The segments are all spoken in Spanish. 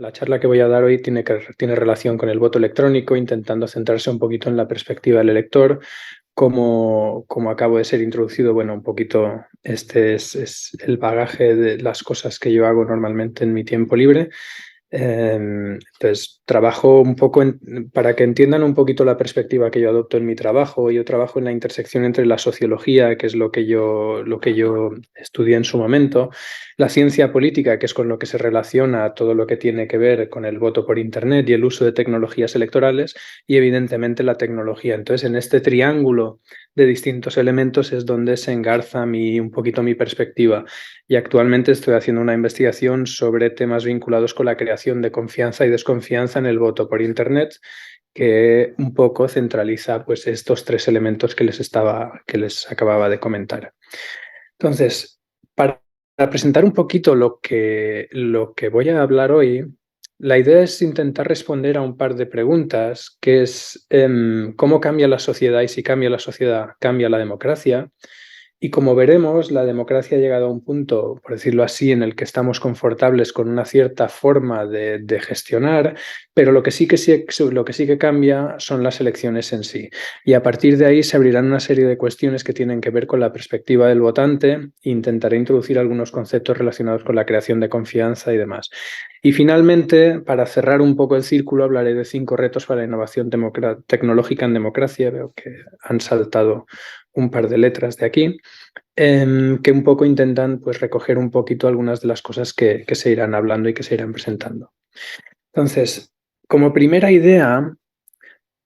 la charla que voy a dar hoy tiene relación con el voto electrónico, intentando centrarse un poquito en la perspectiva del elector. Como acabo de ser introducido, bueno, un poquito este es el bagaje de las cosas que yo hago normalmente en mi tiempo libre. Entonces, trabajo un poco para que entiendan un poquito la perspectiva que yo adopto en mi trabajo. Yo trabajo en la intersección entre la sociología, que es lo que yo estudié en su momento, la ciencia política, que es con lo que se relaciona todo lo que tiene que ver con el voto por Internet y el uso de tecnologías electorales, y evidentemente la tecnología. Entonces, en este triángulo de distintos elementos es donde se engarza un poquito mi perspectiva. Y actualmente estoy haciendo una investigación sobre temas vinculados con la creación de confianza y desconfianza en el voto por Internet, que un poco centraliza pues estos tres elementos que les acababa de comentar. Entonces, para presentar un poquito lo que voy a hablar hoy, la idea es intentar responder a un par de preguntas, que es cómo cambia la sociedad y si cambia la sociedad, cambia la democracia. Y como veremos, la democracia ha llegado a un punto, por decirlo así, en el que estamos confortables con una cierta forma de gestionar, pero lo que sí que cambia son las elecciones en sí. Y a partir de ahí se abrirán una serie de cuestiones que tienen que ver con la perspectiva del votante. Intentaré introducir algunos conceptos relacionados con la creación de confianza y demás. Y finalmente, para cerrar un poco el círculo, hablaré de 5 retos para la innovación tecnológica en democracia. Veo que han saltado un par de letras de aquí, que un poco intentan pues, recoger un poquito algunas de las cosas que se irán hablando y que se irán presentando. Entonces, como primera idea,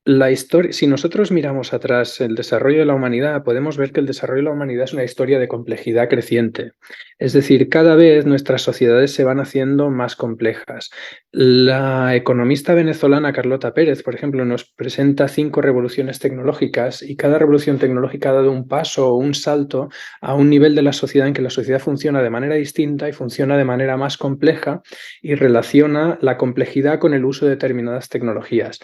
la historia, si nosotros miramos atrás el desarrollo de la humanidad, podemos ver que el desarrollo de la humanidad es una historia de complejidad creciente. Es decir, cada vez nuestras sociedades se van haciendo más complejas. La economista venezolana Carlota Pérez, por ejemplo, nos presenta 5 revoluciones tecnológicas y cada revolución tecnológica ha dado un paso o un salto a un nivel de la sociedad en que la sociedad funciona de manera distinta y funciona de manera más compleja y relaciona la complejidad con el uso de determinadas tecnologías.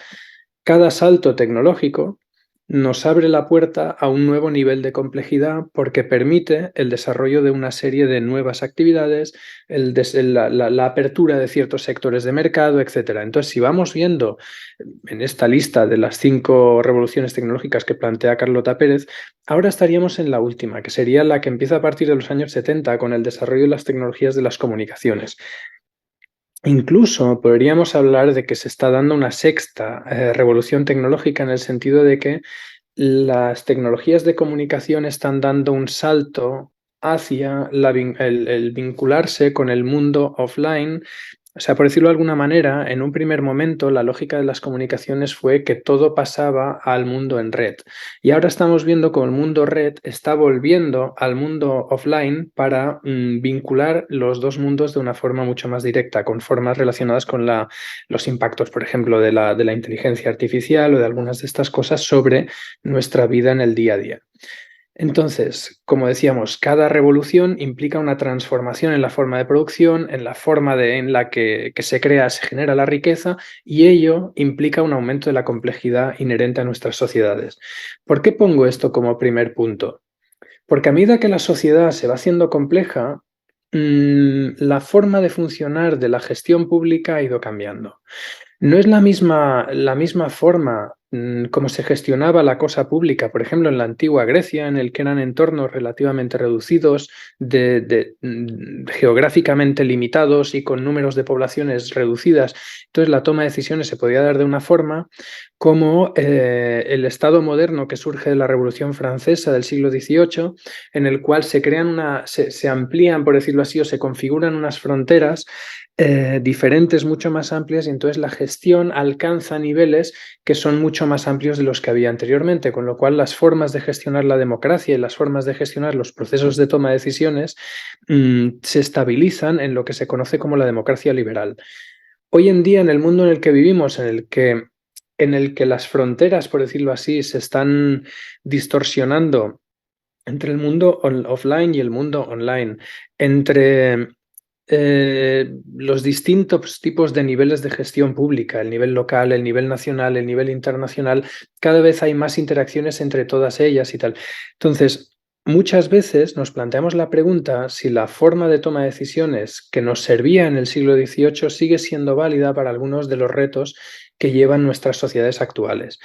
Cada salto tecnológico nos abre la puerta a un nuevo nivel de complejidad porque permite el desarrollo de una serie de nuevas actividades, la apertura de ciertos sectores de mercado, etc. Entonces, si vamos viendo en esta lista de las 5 revoluciones tecnológicas que plantea Carlota Pérez, ahora estaríamos en la última, que sería la que empieza a partir de los años 70 con el desarrollo de las tecnologías de las comunicaciones. Incluso podríamos hablar de que se está dando una sexta revolución tecnológica en el sentido de que las tecnologías de comunicación están dando un salto hacia el vincularse con el mundo offline. O sea, por decirlo de alguna manera, en un primer momento la lógica de las comunicaciones fue que todo pasaba al mundo en red. Y ahora estamos viendo cómo el mundo red está volviendo al mundo offline para vincular los dos mundos de una forma mucho más directa, con formas relacionadas con los impactos, por ejemplo, de la inteligencia artificial o de algunas de estas cosas sobre nuestra vida en el día a día. Entonces, como decíamos, cada revolución implica una transformación en la forma de producción, en la forma en la que se crea, se genera la riqueza, y ello implica un aumento de la complejidad inherente a nuestras sociedades. ¿Por qué pongo esto como primer punto? Porque a medida que la sociedad se va haciendo compleja, la forma de funcionar de la gestión pública ha ido cambiando. No es la misma forma como se gestionaba la cosa pública, por ejemplo, en la antigua Grecia, en el que eran entornos relativamente reducidos, geográficamente limitados y con números de poblaciones reducidas. Entonces, la toma de decisiones se podía dar de una forma como el Estado moderno que surge de la Revolución Francesa del siglo XVIII, en el cual se amplían, por decirlo así, o se configuran unas fronteras diferentes, mucho más amplias, y entonces la gestión alcanza niveles que son mucho más amplios de los que había anteriormente, con lo cual las formas de gestionar la democracia y las formas de gestionar los procesos de toma de decisiones se estabilizan en lo que se conoce como la democracia liberal. Hoy en día, en el mundo en el que vivimos, en el que las fronteras, por decirlo así, se están distorsionando entre el mundo offline y el mundo online, entre los distintos tipos de niveles de gestión pública, el nivel local, el nivel nacional, el nivel internacional, cada vez hay más interacciones entre todas ellas y tal. Entonces, muchas veces nos planteamos la pregunta si la forma de toma de decisiones que nos servía en el siglo XVIII sigue siendo válida para algunos de los retos que llevan nuestras sociedades actuales.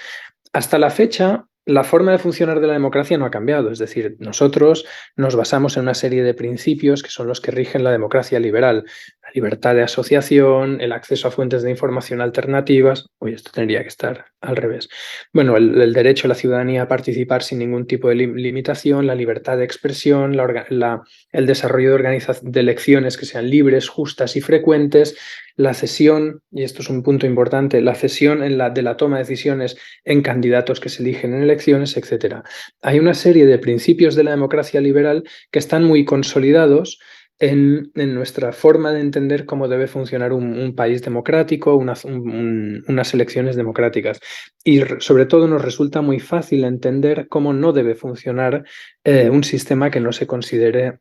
Hasta la fecha, la forma de funcionar de la democracia no ha cambiado, es decir, nosotros nos basamos en una serie de principios que son los que rigen la democracia liberal: la libertad de asociación, el acceso a fuentes de información alternativas. Uy, esto tendría que estar al revés. Bueno, el derecho a la ciudadanía a participar sin ningún tipo de limitación, la libertad de expresión, el desarrollo de elecciones que sean libres, justas y frecuentes, la cesión, y esto es un punto importante, la cesión de la toma de decisiones en candidatos que se eligen en elecciones, etc. Hay una serie de principios de la democracia liberal que están muy consolidados en nuestra forma de entender cómo debe funcionar un país democrático, unas elecciones democráticas. Y sobre todo nos resulta muy fácil entender cómo no debe funcionar un sistema que no se considere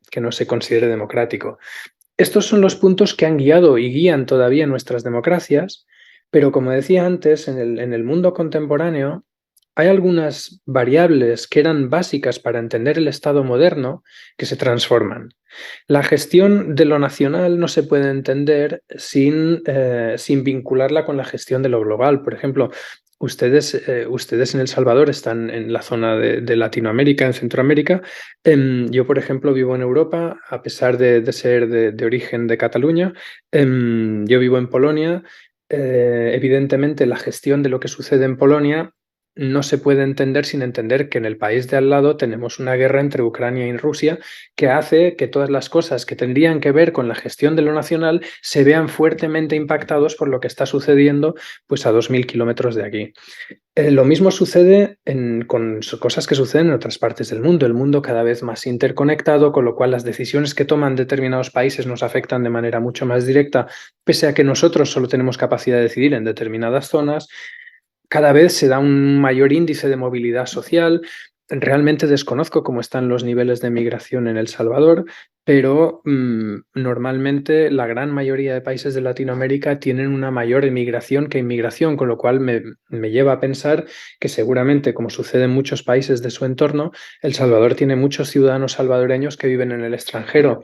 democrático. Estos son los puntos que han guiado y guían todavía nuestras democracias, pero como decía antes, en el mundo contemporáneo hay algunas variables que eran básicas para entender el Estado moderno que se transforman. La gestión de lo nacional no se puede entender sin vincularla con la gestión de lo global. Por ejemplo, ustedes en El Salvador están en la zona de Latinoamérica, en Centroamérica. Yo, por ejemplo, vivo en Europa, a pesar de ser de origen de Cataluña. Yo vivo en Polonia. Evidentemente, la gestión de lo que sucede en Polonia no se puede entender sin entender que en el país de al lado tenemos una guerra entre Ucrania y Rusia que hace que todas las cosas que tendrían que ver con la gestión de lo nacional se vean fuertemente impactados por lo que está sucediendo pues a 2000 kilómetros de aquí. Lo mismo sucede con cosas que suceden en otras partes del mundo. El mundo cada vez más interconectado, con lo cual las decisiones que toman determinados países nos afectan de manera mucho más directa, pese a que nosotros solo tenemos capacidad de decidir en determinadas zonas. Cada vez se da un mayor índice de movilidad social. Realmente desconozco cómo están los niveles de migración en El Salvador, pero normalmente la gran mayoría de países de Latinoamérica tienen una mayor emigración que inmigración, con lo cual me lleva a pensar que seguramente, como sucede en muchos países de su entorno, El Salvador tiene muchos ciudadanos salvadoreños que viven en el extranjero.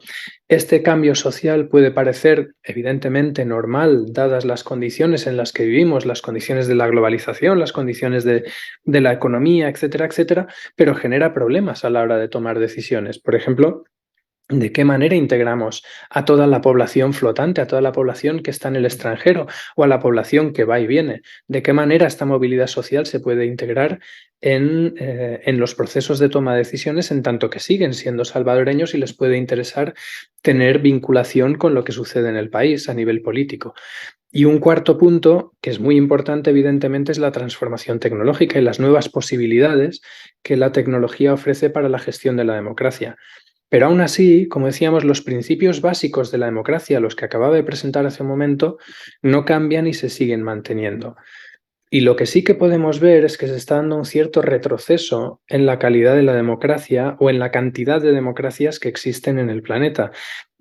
Este cambio social puede parecer evidentemente normal, dadas las condiciones en las que vivimos, las condiciones de la globalización, las condiciones de la economía, etcétera, etcétera, pero genera problemas a la hora de tomar decisiones. Por ejemplo, ¿de qué manera integramos a toda la población flotante, a toda la población que está en el extranjero o a la población que va y viene? ¿De qué manera esta movilidad social se puede integrar en los procesos de toma de decisiones, en tanto que siguen siendo salvadoreños y les puede interesar tener vinculación con lo que sucede en el país a nivel político? Y un cuarto punto, que es muy importante, evidentemente, es la transformación tecnológica y las nuevas posibilidades que la tecnología ofrece para la gestión de la democracia. Pero aún así, como decíamos, los principios básicos de la democracia, los que acababa de presentar hace un momento, no cambian y se siguen manteniendo. Y lo que sí que podemos ver es que se está dando un cierto retroceso en la calidad de la democracia o en la cantidad de democracias que existen en el planeta.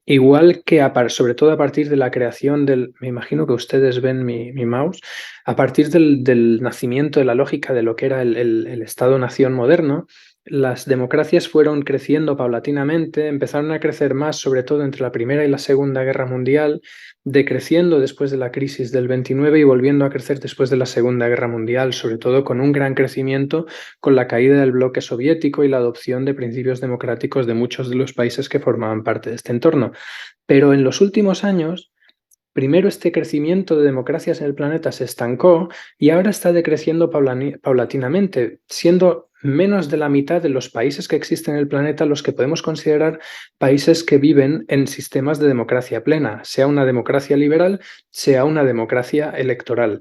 Igual que sobre todo a partir de la creación me imagino que ustedes ven mi mouse, a partir del nacimiento de la lógica de lo que era el Estado-nación moderno, las democracias fueron creciendo paulatinamente, empezaron a crecer más, sobre todo entre la Primera y la Segunda Guerra Mundial, decreciendo después de la crisis del 29 y volviendo a crecer después de la Segunda Guerra Mundial, sobre todo con un gran crecimiento con la caída del bloque soviético y la adopción de principios democráticos de muchos de los países que formaban parte de este entorno. Pero en los últimos años, primero este crecimiento de democracias en el planeta se estancó y ahora está decreciendo paulatinamente, siendo menos de la mitad de los países que existen en el planeta los que podemos considerar países que viven en sistemas de democracia plena, sea una democracia liberal, sea una democracia electoral.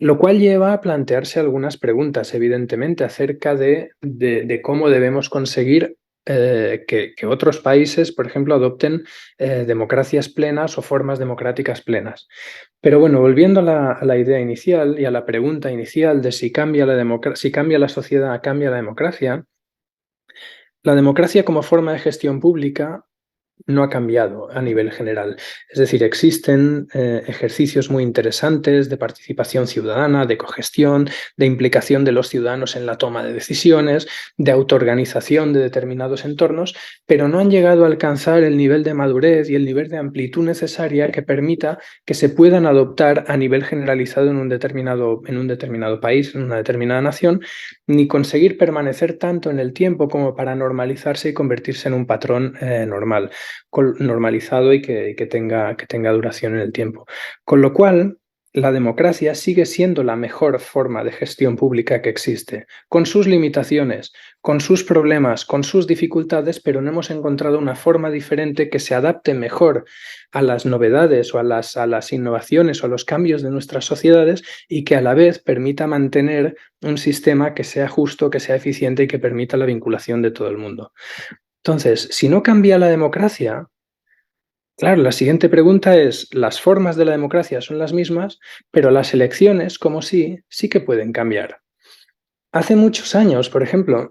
Lo cual lleva a plantearse algunas preguntas, evidentemente, acerca de cómo debemos conseguir que otros países, por ejemplo, adopten democracias plenas o formas democráticas plenas. Pero bueno, volviendo a la idea inicial y a la pregunta inicial de si cambia si cambia la sociedad, cambia la democracia como forma de gestión pública no ha cambiado a nivel general. Es decir, existen ejercicios muy interesantes de participación ciudadana, de cogestión, de implicación de los ciudadanos en la toma de decisiones, de autoorganización de determinados entornos, pero no han llegado a alcanzar el nivel de madurez y el nivel de amplitud necesaria que permita que se puedan adoptar a nivel generalizado en un determinado país, en una determinada nación, ni conseguir permanecer tanto en el tiempo como para normalizarse y convertirse en un patrón normal, normalizado y que tenga duración en el tiempo. Con lo cual, la democracia sigue siendo la mejor forma de gestión pública que existe, con sus limitaciones, con sus problemas, con sus dificultades, pero no hemos encontrado una forma diferente que se adapte mejor a las novedades o a las innovaciones o a los cambios de nuestras sociedades y que a la vez permita mantener un sistema que sea justo, que sea eficiente y que permita la vinculación de todo el mundo. Entonces, si no cambia la democracia, claro, la siguiente pregunta es, las formas de la democracia son las mismas, pero las elecciones, como sí que pueden cambiar. Hace muchos años, por ejemplo,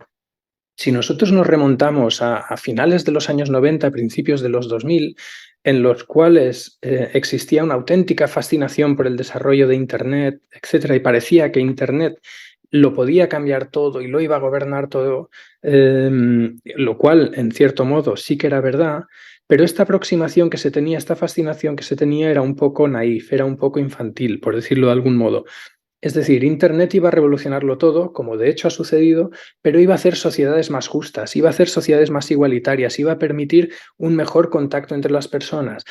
si nosotros nos remontamos a finales de los años 90, principios de los 2000, en los cuales existía una auténtica fascinación por el desarrollo de Internet, etcétera, y parecía que Internet lo podía cambiar todo y lo iba a gobernar todo, lo cual, en cierto modo, sí que era verdad, pero esta aproximación que se tenía, esta fascinación que se tenía era un poco naif, era un poco infantil, por decirlo de algún modo. Es decir, Internet iba a revolucionarlo todo, como de hecho ha sucedido, pero iba a hacer sociedades más justas, iba a hacer sociedades más igualitarias, iba a permitir un mejor contacto entre las personas.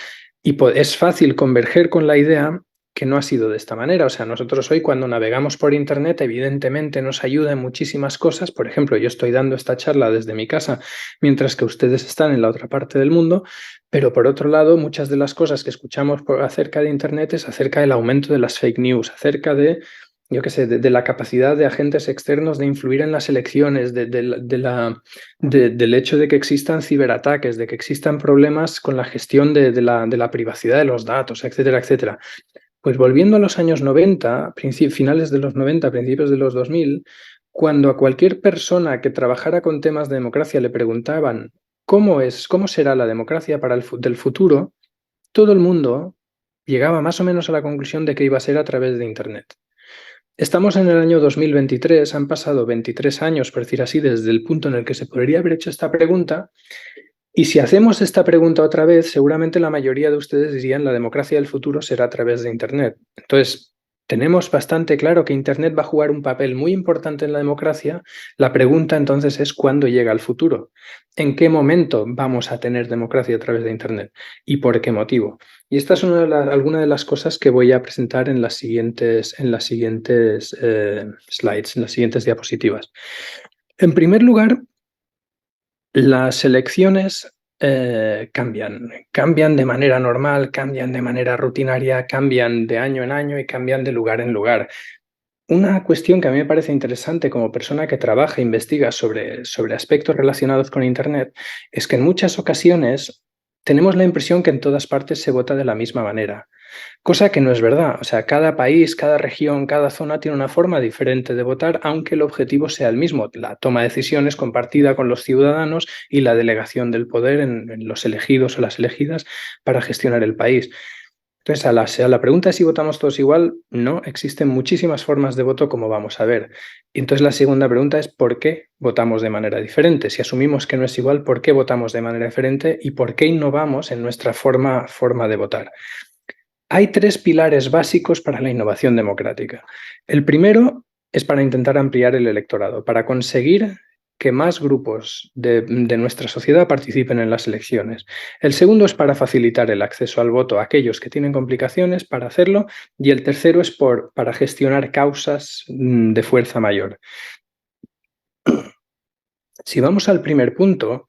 Y es fácil converger con la idea que no ha sido de esta manera. O sea, nosotros hoy cuando navegamos por Internet, evidentemente nos ayuda en muchísimas cosas. Por ejemplo, yo estoy dando esta charla desde mi casa, mientras que ustedes están en la otra parte del mundo, pero por otro lado, muchas de las cosas que escuchamos acerca de Internet es acerca del aumento de las fake news, acerca de yo qué sé, de la capacidad de agentes externos de influir en las elecciones, del hecho de que existan ciberataques, de que existan problemas con la gestión de la privacidad de los datos, etcétera, etcétera. Pues volviendo a los años 90, finales de los 90, principios de los 2000, cuando a cualquier persona que trabajara con temas de democracia le preguntaban cómo será la democracia del futuro, todo el mundo llegaba más o menos a la conclusión de que iba a ser a través de Internet. Estamos en el año 2023, han pasado 23 años, por decir así, desde el punto en el que se podría haber hecho esta pregunta, y si hacemos esta pregunta otra vez, seguramente la mayoría de ustedes dirían la democracia del futuro será a través de Internet. Entonces, tenemos bastante claro que Internet va a jugar un papel muy importante en la democracia. La pregunta entonces es ¿cuándo llega el futuro? ¿En qué momento vamos a tener democracia a través de Internet? ¿Y por qué motivo? Y esta es alguna de las cosas que voy a presentar en las siguientes slides, en las siguientes diapositivas. En primer lugar, las elecciones cambian de manera normal, cambian de manera rutinaria, cambian de año en año y cambian de lugar en lugar. Una cuestión que a mí me parece interesante como persona que trabaja e investiga sobre aspectos relacionados con Internet es que en muchas ocasiones tenemos la impresión que en todas partes se vota de la misma manera. Cosa que no es verdad. O sea, cada país, cada región, cada zona tiene una forma diferente de votar, aunque el objetivo sea el mismo, la toma de decisiones compartida con los ciudadanos y la delegación del poder en los elegidos o las elegidas para gestionar el país. Entonces, a la pregunta de si votamos todos igual, no, existen muchísimas formas de voto, como vamos a ver. Y entonces la segunda pregunta es ¿por qué votamos de manera diferente? Si asumimos que no es igual, ¿por qué votamos de manera diferente y por qué innovamos en nuestra forma de votar? Hay tres pilares básicos para la innovación democrática. El primero es para intentar ampliar el electorado, para conseguir que más grupos de nuestra sociedad participen en las elecciones. El segundo es para facilitar el acceso al voto a aquellos que tienen complicaciones para hacerlo. Y el tercero es para gestionar causas de fuerza mayor. Si vamos al primer punto,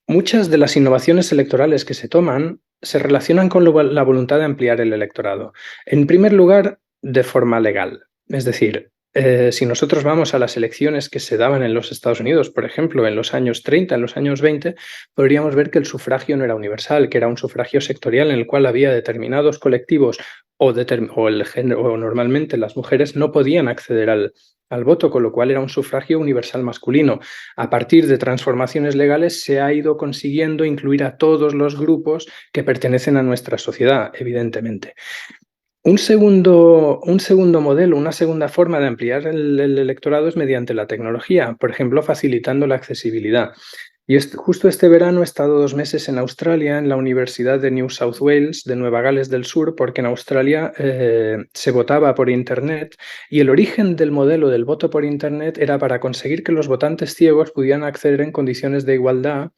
muchas de las innovaciones electorales que se toman se relacionan con la voluntad de ampliar el electorado. En primer lugar, de forma legal. Es decir, si nosotros vamos a las elecciones que se daban en los Estados Unidos, por ejemplo, en los años 30, en los años 20, podríamos ver que el sufragio no era universal, que era un sufragio sectorial en el cual había determinados colectivos o el género, o normalmente las mujeres no podían acceder al voto, con lo cual era un sufragio universal masculino. A partir de transformaciones legales se ha ido consiguiendo incluir a todos los grupos que pertenecen a nuestra sociedad, evidentemente. Un segundo modelo, una segunda forma de ampliar el electorado es mediante la tecnología, por ejemplo, facilitando la accesibilidad. Y justo este verano he estado 2 meses en Australia, en la Universidad de New South Wales, de Nueva Gales del Sur, porque en Australia se votaba por Internet y el origen del modelo del voto por Internet era para conseguir que los votantes ciegos pudieran acceder en condiciones de igualdad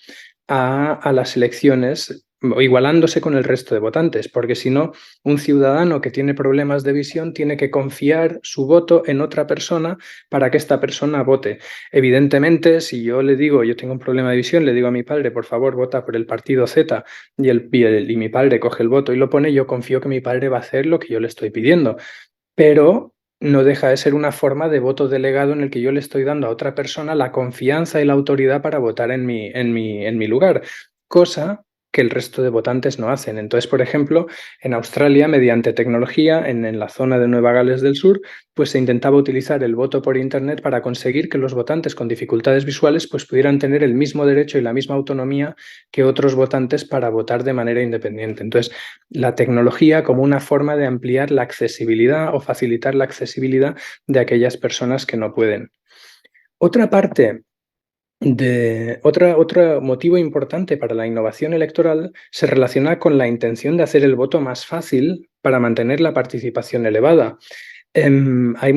a las elecciones, igualándose con el resto de votantes, porque si no, un ciudadano que tiene problemas de visión tiene que confiar su voto en otra persona para que esta persona vote. Evidentemente, si yo le digo, yo tengo un problema de visión, le digo a mi padre, por favor, vota por el partido Z, y mi padre coge el voto y lo pone, yo confío que mi padre va a hacer lo que yo le estoy pidiendo. Pero no deja de ser una forma de voto delegado en el que yo le estoy dando a otra persona la confianza y la autoridad para votar en mi lugar, cosa que el resto de votantes no hacen. Entonces, por ejemplo, en Australia, mediante tecnología, en la zona de Nueva Gales del Sur, pues se intentaba utilizar el voto por Internet para conseguir que los votantes con dificultades visuales pues pudieran tener el mismo derecho y la misma autonomía que otros votantes para votar de manera independiente. Entonces, la tecnología como una forma de ampliar la accesibilidad o facilitar la accesibilidad de aquellas personas que no pueden. Otra parte otro motivo importante para la innovación electoral se relaciona con la intención de hacer el voto más fácil para mantener la participación elevada. Hay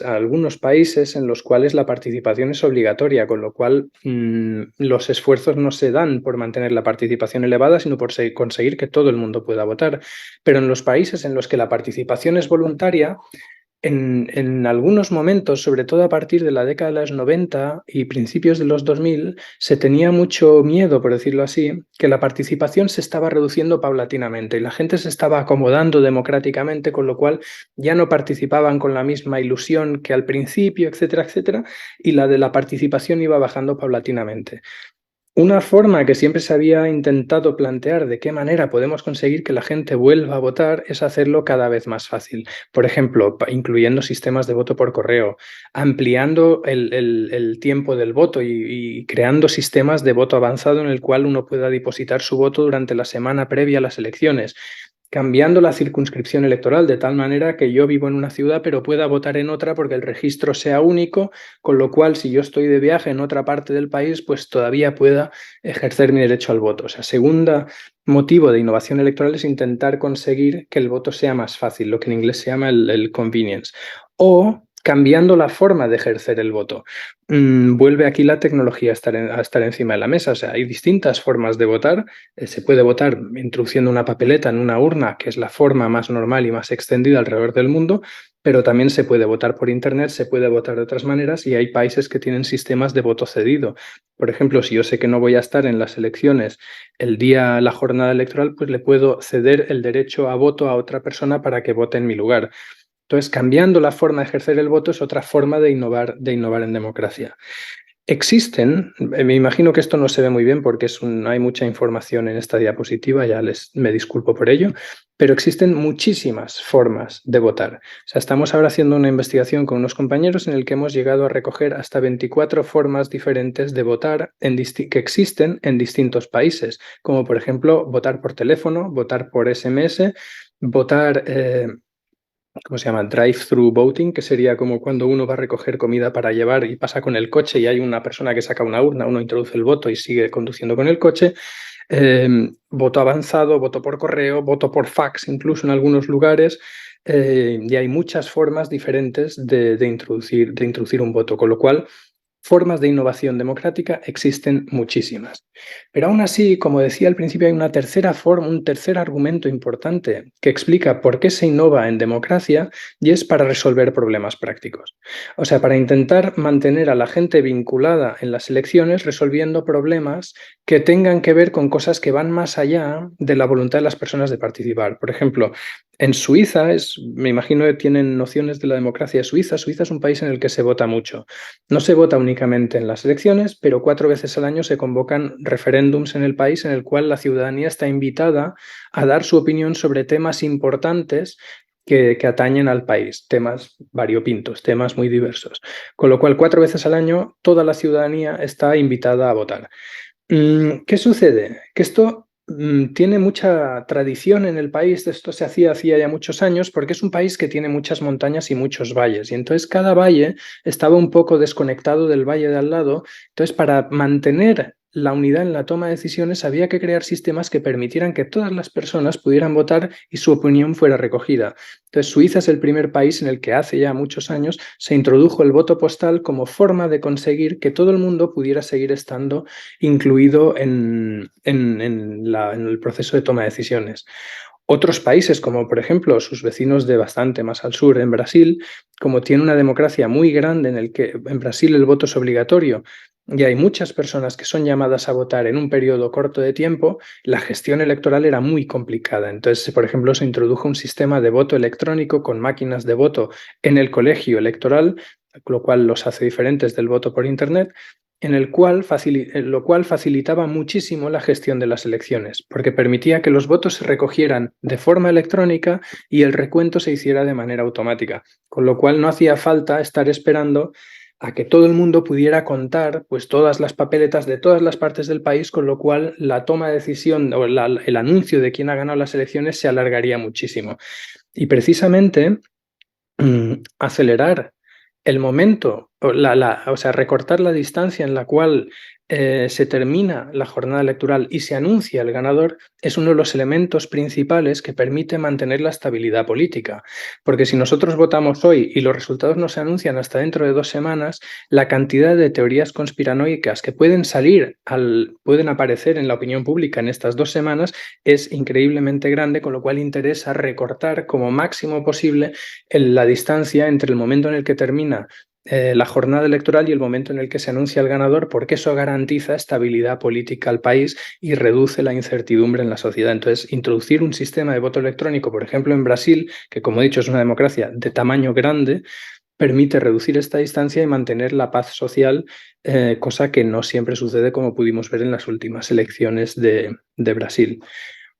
algunos países en los cuales la participación es obligatoria, con lo cual los esfuerzos no se dan por mantener la participación elevada, sino por conseguir que todo el mundo pueda votar. Pero en los países en los que la participación es voluntaria, en algunos momentos, sobre todo a partir de la década de los 90 y principios de los 2000, se tenía mucho miedo, por decirlo así, que la participación se estaba reduciendo paulatinamente y la gente se estaba acomodando democráticamente, con lo cual ya no participaban con la misma ilusión que al principio, etcétera, etcétera, y la de la participación iba bajando paulatinamente. Una forma que siempre se había intentado plantear de qué manera podemos conseguir que la gente vuelva a votar es hacerlo cada vez más fácil. Por ejemplo, incluyendo sistemas de voto por correo, ampliando el tiempo del voto y creando sistemas de voto avanzado en el cual uno pueda depositar su voto durante la semana previa a las elecciones, cambiando la circunscripción electoral de tal manera que yo vivo en una ciudad pero pueda votar en otra porque el registro sea único, con lo cual si yo estoy de viaje en otra parte del país, pues todavía pueda ejercer mi derecho al voto. O sea, segundo motivo de innovación electoral es intentar conseguir que el voto sea más fácil, lo que en inglés se llama el convenience. O cambiando la forma de ejercer el voto. Vuelve aquí la tecnología a estar encima de la mesa. O sea, hay distintas formas de votar. Se puede votar introduciendo una papeleta en una urna, que es la forma más normal y más extendida alrededor del mundo, pero también se puede votar por Internet, se puede votar de otras maneras y hay países que tienen sistemas de voto cedido. Por ejemplo, si yo sé que no voy a estar en las elecciones el día, la jornada electoral, pues le puedo ceder el derecho a voto a otra persona para que vote en mi lugar. Entonces, cambiando la forma de ejercer el voto es otra forma de innovar en democracia. Existen, me imagino que esto no se ve muy bien porque hay mucha información en esta diapositiva, me disculpo por ello, pero existen muchísimas formas de votar. O sea, estamos ahora haciendo una investigación con unos compañeros en el que hemos llegado a recoger hasta 24 formas diferentes de votar que existen en distintos países, como por ejemplo votar por teléfono, votar por SMS, votar... ¿cómo se llama? Drive-through voting, que sería como cuando uno va a recoger comida para llevar y pasa con el coche y hay una persona que saca una urna, uno introduce el voto y sigue conduciendo con el coche. Voto avanzado, voto por correo, voto por fax, incluso en algunos lugares. Y hay muchas formas diferentes de introducir un voto, con lo cual formas de innovación democrática existen muchísimas. Pero aún así, como decía al principio, hay una tercera forma, un tercer argumento importante que explica por qué se innova en democracia y es para resolver problemas prácticos. O sea, para intentar mantener a la gente vinculada en las elecciones resolviendo problemas que tengan que ver con cosas que van más allá de la voluntad de las personas de participar. Por ejemplo, en Suiza, me imagino que tienen nociones de la democracia de Suiza. Suiza es un país en el que se vota mucho. No se vota únicamente en las elecciones, pero 4 veces al año se convocan referéndums en el país en el cual la ciudadanía está invitada a dar su opinión sobre temas importantes que atañen al país, temas variopintos, temas muy diversos. Con lo cual, 4 veces al año toda la ciudadanía está invitada a votar. ¿Qué sucede? Que esto tiene mucha tradición en el país, esto se hacía ya muchos años, porque es un país que tiene muchas montañas y muchos valles, y entonces cada valle estaba un poco desconectado del valle de al lado, entonces para mantener la unidad en la toma de decisiones había que crear sistemas que permitieran que todas las personas pudieran votar y su opinión fuera recogida. Entonces Suiza es el primer país en el que hace ya muchos años se introdujo el voto postal como forma de conseguir que todo el mundo pudiera seguir estando incluido en el proceso de toma de decisiones. Otros países, como por ejemplo sus vecinos de bastante más al sur, en Brasil, como tiene una democracia muy grande en el que en Brasil el voto es obligatorio y hay muchas personas que son llamadas a votar en un periodo corto de tiempo, la gestión electoral era muy complicada. Entonces, por ejemplo, se introdujo un sistema de voto electrónico con máquinas de voto en el colegio electoral, lo cual los hace diferentes del voto por Internet, lo cual facilitaba muchísimo la gestión de las elecciones, porque permitía que los votos se recogieran de forma electrónica y el recuento se hiciera de manera automática, con lo cual no hacía falta estar esperando a que todo el mundo pudiera contar pues todas las papeletas de todas las partes del país, con lo cual la toma de decisión o el anuncio de quién ha ganado las elecciones se alargaría muchísimo. Y precisamente acelerar el momento, o sea, recortar la distancia en la cual se termina la jornada electoral y se anuncia el ganador es uno de los elementos principales que permite mantener la estabilidad política. Porque si nosotros votamos hoy y los resultados no se anuncian hasta dentro de 2 semanas, la cantidad de teorías conspiranoicas que pueden pueden aparecer en la opinión pública en estas 2 semanas es increíblemente grande, con lo cual interesa recortar como máximo posible la distancia entre el momento en el que termina la jornada electoral y el momento en el que se anuncia el ganador, porque eso garantiza estabilidad política al país y reduce la incertidumbre en la sociedad. Entonces, introducir un sistema de voto electrónico, por ejemplo, en Brasil, que como he dicho es una democracia de tamaño grande, permite reducir esta distancia y mantener la paz social, cosa que no siempre sucede, como pudimos ver en las últimas elecciones de Brasil.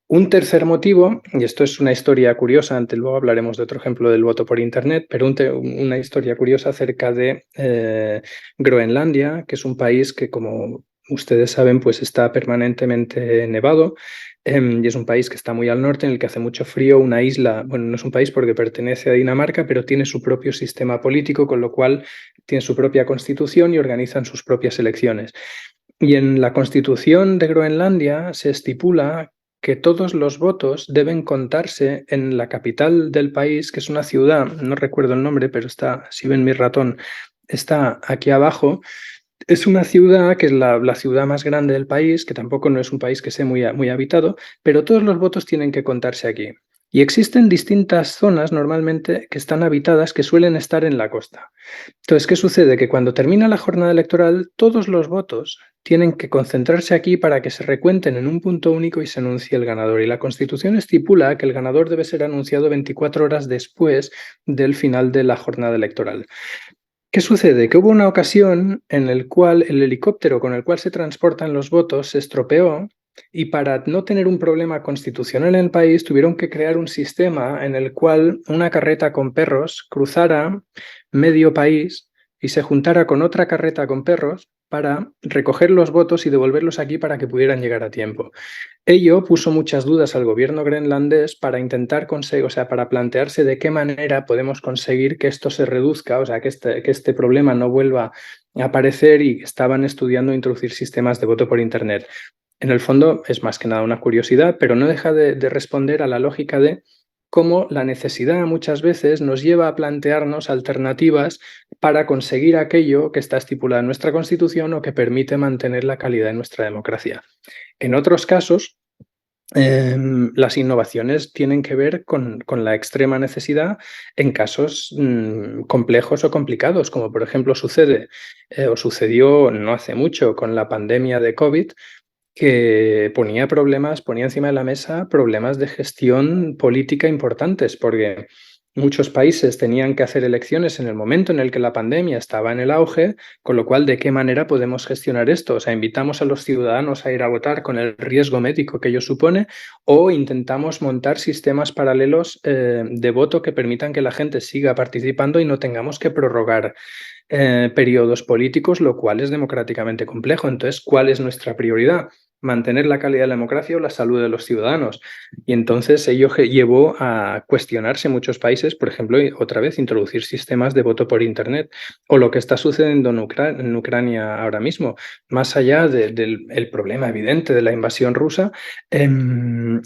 Un tercer motivo, y esto es una historia curiosa, antes luego hablaremos de otro ejemplo del voto por Internet, pero una historia curiosa acerca de Groenlandia, que es un país que, como ustedes saben, pues está permanentemente nevado, y es un país que está muy al norte, en el que hace mucho frío, una isla, bueno, no es un país porque pertenece a Dinamarca, pero tiene su propio sistema político, con lo cual tiene su propia constitución y organizan sus propias elecciones. Y en la constitución de Groenlandia se estipula que todos los votos deben contarse en la capital del país, que es una ciudad, no recuerdo el nombre, pero está, si ven mi ratón, está aquí abajo. Es una ciudad que es la ciudad más grande del país, que tampoco no es un país que sea muy habitado, pero todos los votos tienen que contarse aquí. Y existen distintas zonas normalmente que están habitadas que suelen estar en la costa. Entonces, ¿qué sucede? Que cuando termina la jornada electoral, todos los votos tienen que concentrarse aquí para que se recuenten en un punto único y se anuncie el ganador. Y la Constitución estipula que el ganador debe ser anunciado 24 horas después del final de la jornada electoral. ¿Qué sucede? Que hubo una ocasión en la cual el helicóptero con el cual se transportan los votos se estropeó y para no tener un problema constitucional en el país tuvieron que crear un sistema en el cual una carreta con perros cruzara medio país y se juntara con otra carreta con perros para recoger los votos y devolverlos aquí para que pudieran llegar a tiempo. Ello puso muchas dudas al gobierno groenlandés para intentar conseguir, o sea, para plantearse de qué manera podemos conseguir que esto se reduzca, o sea, que este problema no vuelva a aparecer, y estaban estudiando introducir sistemas de voto por Internet. En el fondo es más que nada una curiosidad, pero no deja de responder a la lógica de cómo la necesidad muchas veces nos lleva a plantearnos alternativas para conseguir aquello que está estipulado en nuestra Constitución o que permite mantener la calidad de nuestra democracia. En otros casos, las innovaciones tienen que ver con la extrema necesidad en casos complejos o complicados, como por ejemplo sucedió no hace mucho con la pandemia de COVID, que ponía encima de la mesa problemas de gestión política importantes, porque muchos países tenían que hacer elecciones en el momento en el que la pandemia estaba en el auge, con lo cual, ¿de qué manera podemos gestionar esto? O sea, invitamos a los ciudadanos a ir a votar con el riesgo médico que ello supone, o intentamos montar sistemas paralelos de voto que permitan que la gente siga participando y no tengamos que prorrogar periodos políticos, lo cual es democráticamente complejo. Entonces, ¿cuál es nuestra prioridad? ¿Mantener la calidad de la democracia o la salud de los ciudadanos? Y entonces ello llevó a cuestionarse en muchos países, por ejemplo, otra vez, introducir sistemas de voto por Internet, o lo que está sucediendo en Ucrania ahora mismo. Más allá del el problema evidente de la invasión rusa,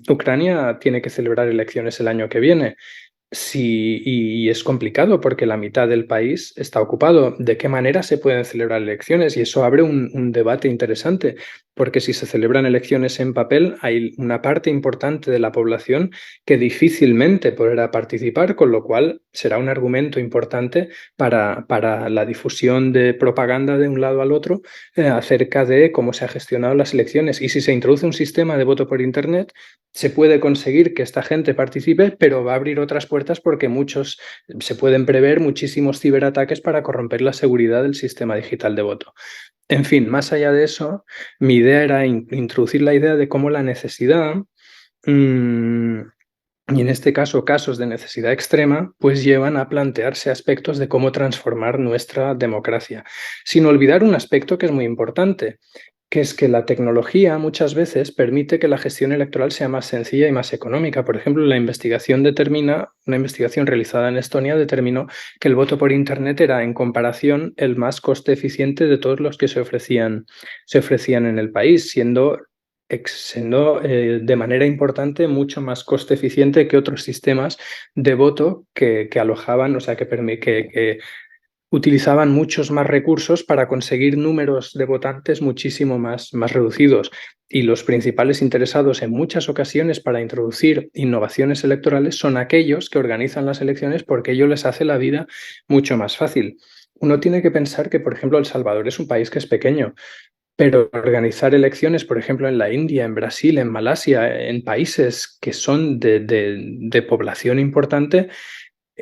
Ucrania tiene que celebrar elecciones el año que viene. Sí, y es complicado porque la mitad del país está ocupado. ¿De qué manera se pueden celebrar elecciones? Y eso abre un debate interesante, porque si se celebran elecciones en papel, hay una parte importante de la población que difícilmente podrá participar, con lo cual será un argumento importante para la difusión de propaganda de un lado al otro acerca de cómo se han gestionado las elecciones. Y si se introduce un sistema de voto por Internet, se puede conseguir que esta gente participe, pero va a abrir otras puertas porque se pueden prever muchísimos ciberataques para corromper la seguridad del sistema digital de voto. En fin, más allá de eso, mi idea era introducir la idea de cómo la necesidad, y en este caso casos de necesidad extrema, pues llevan a plantearse aspectos de cómo transformar nuestra democracia, sin olvidar un aspecto que es muy importante, que es que la tecnología muchas veces permite que la gestión electoral sea más sencilla y más económica. Por ejemplo, una investigación realizada en Estonia determinó que el voto por Internet era, en comparación, el más coste eficiente de todos los que se ofrecían en el país, siendo de manera importante mucho más coste eficiente que otros sistemas de voto que alojaban, o sea, que utilizaban muchos más recursos para conseguir números de votantes muchísimo más reducidos. Y los principales interesados en muchas ocasiones para introducir innovaciones electorales son aquellos que organizan las elecciones, porque ello les hace la vida mucho más fácil. Uno tiene que pensar que, por ejemplo, El Salvador es un país que es pequeño, pero organizar elecciones, por ejemplo, en la India, en Brasil, en Malasia, en países que son de población importante,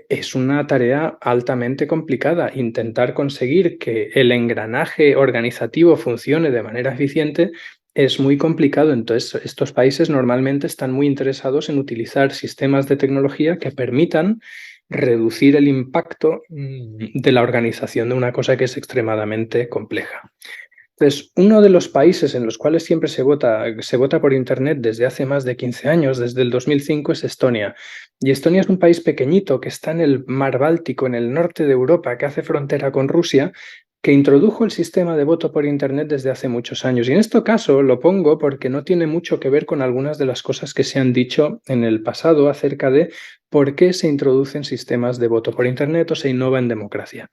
es una tarea altamente complicada. Intentar conseguir que el engranaje organizativo funcione de manera eficiente es muy complicado. Entonces, estos países normalmente están muy interesados en utilizar sistemas de tecnología que permitan reducir el impacto de la organización de una cosa que es extremadamente compleja. Entonces, uno de los países en los cuales siempre se vota por Internet desde hace más de 15 años, desde el 2005, es Estonia. Y Estonia es un país pequeñito que está en el mar Báltico, en el norte de Europa, que hace frontera con Rusia, que introdujo el sistema de voto por Internet desde hace muchos años. Y en este caso lo pongo porque no tiene mucho que ver con algunas de las cosas que se han dicho en el pasado acerca de por qué se introducen sistemas de voto por Internet o se innova en democracia.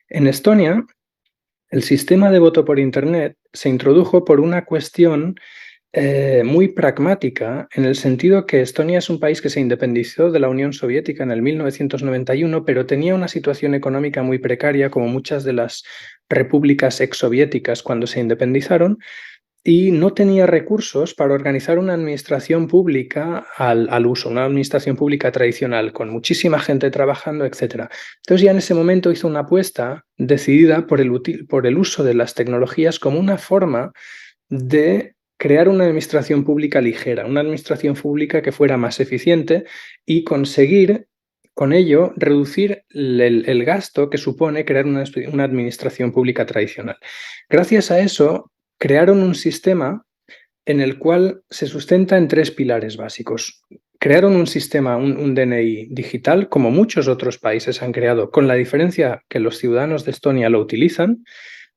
En Estonia, el sistema de voto por Internet se introdujo por una cuestión muy pragmática, en el sentido que Estonia es un país que se independizó de la Unión Soviética en el 1991, pero tenía una situación económica muy precaria, como muchas de las repúblicas exsoviéticas cuando se independizaron, y no tenía recursos para organizar una administración pública al uso, una administración pública tradicional, con muchísima gente trabajando, etc. Entonces ya en ese momento hizo una apuesta decidida por el uso de las tecnologías como una forma de crear una administración pública ligera, una administración pública que fuera más eficiente y conseguir con ello reducir el gasto que supone crear una administración pública tradicional. Gracias a eso, crearon un sistema en el cual se sustenta en tres pilares básicos. Crearon un sistema, un DNI digital, como muchos otros países han creado, con la diferencia que los ciudadanos de Estonia lo utilizan.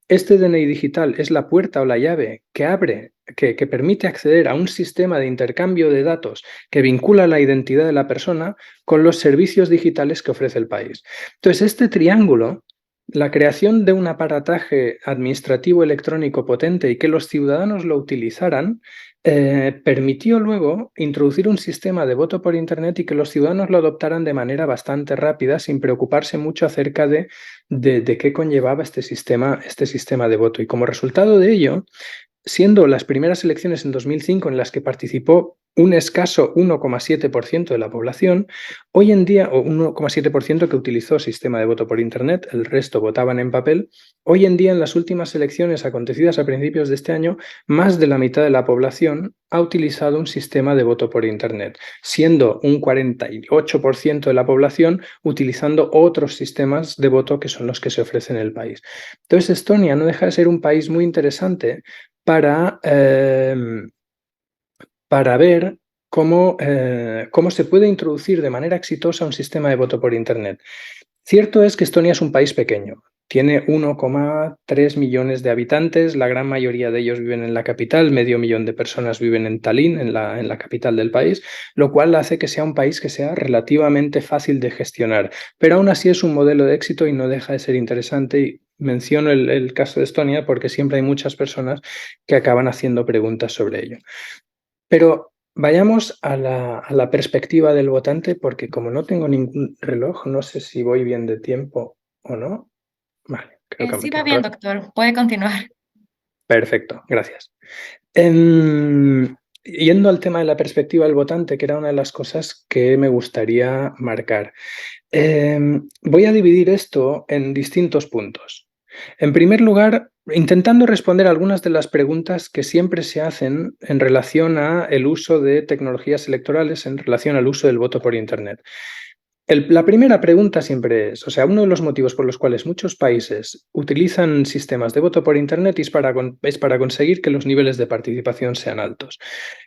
Este DNI digital es la puerta o la llave que permite acceder a un sistema de intercambio de datos que vincula la identidad de la persona con los servicios digitales que ofrece el país. Entonces, este triángulo, la creación de un aparataje administrativo electrónico potente y que los ciudadanos lo utilizaran, permitió luego introducir un sistema de voto por Internet y que los ciudadanos lo adoptaran de manera bastante rápida, sin preocuparse mucho acerca de qué conllevaba este sistema de voto. Y como resultado de ello, siendo las primeras elecciones en 2005 en las que participó un escaso 1,7% de la población, hoy en día, o 1,7% que utilizó sistema de voto por Internet, el resto votaban en papel, hoy en día en las últimas elecciones acontecidas a principios de este año, más de la mitad de la población ha utilizado un sistema de voto por Internet, siendo un 48% de la población utilizando otros sistemas de voto que son los que se ofrecen en el país. Entonces, Estonia no deja de ser un país muy interesante para ver cómo se puede introducir de manera exitosa un sistema de voto por Internet. Cierto es que Estonia es un país pequeño. Tiene 1,3 millones de habitantes, la gran mayoría de ellos viven en la capital, 500.000 de personas viven en Tallinn, en la capital del país, lo cual hace que sea un país que sea relativamente fácil de gestionar. Pero aún así es un modelo de éxito y no deja de ser interesante. Y menciono el caso de Estonia porque siempre hay muchas personas que acaban haciendo preguntas sobre ello. Pero vayamos a la perspectiva del votante, porque como no tengo ningún reloj, no sé si voy bien de tiempo o no. Vale, creo que Sí tengo va un bien, reloj. doctor. Puede continuar. Perfecto, gracias. Yendo al tema de la perspectiva del votante, que era una de las cosas que me gustaría marcar. Voy a dividir esto en distintos puntos. En primer lugar, intentando responder algunas de las preguntas que siempre se hacen en relación a el uso de tecnologías electorales, en relación al uso del voto por Internet. La primera pregunta siempre es, o sea, uno de los motivos por los cuales muchos países utilizan sistemas de voto por Internet es para conseguir que los niveles de participación sean altos.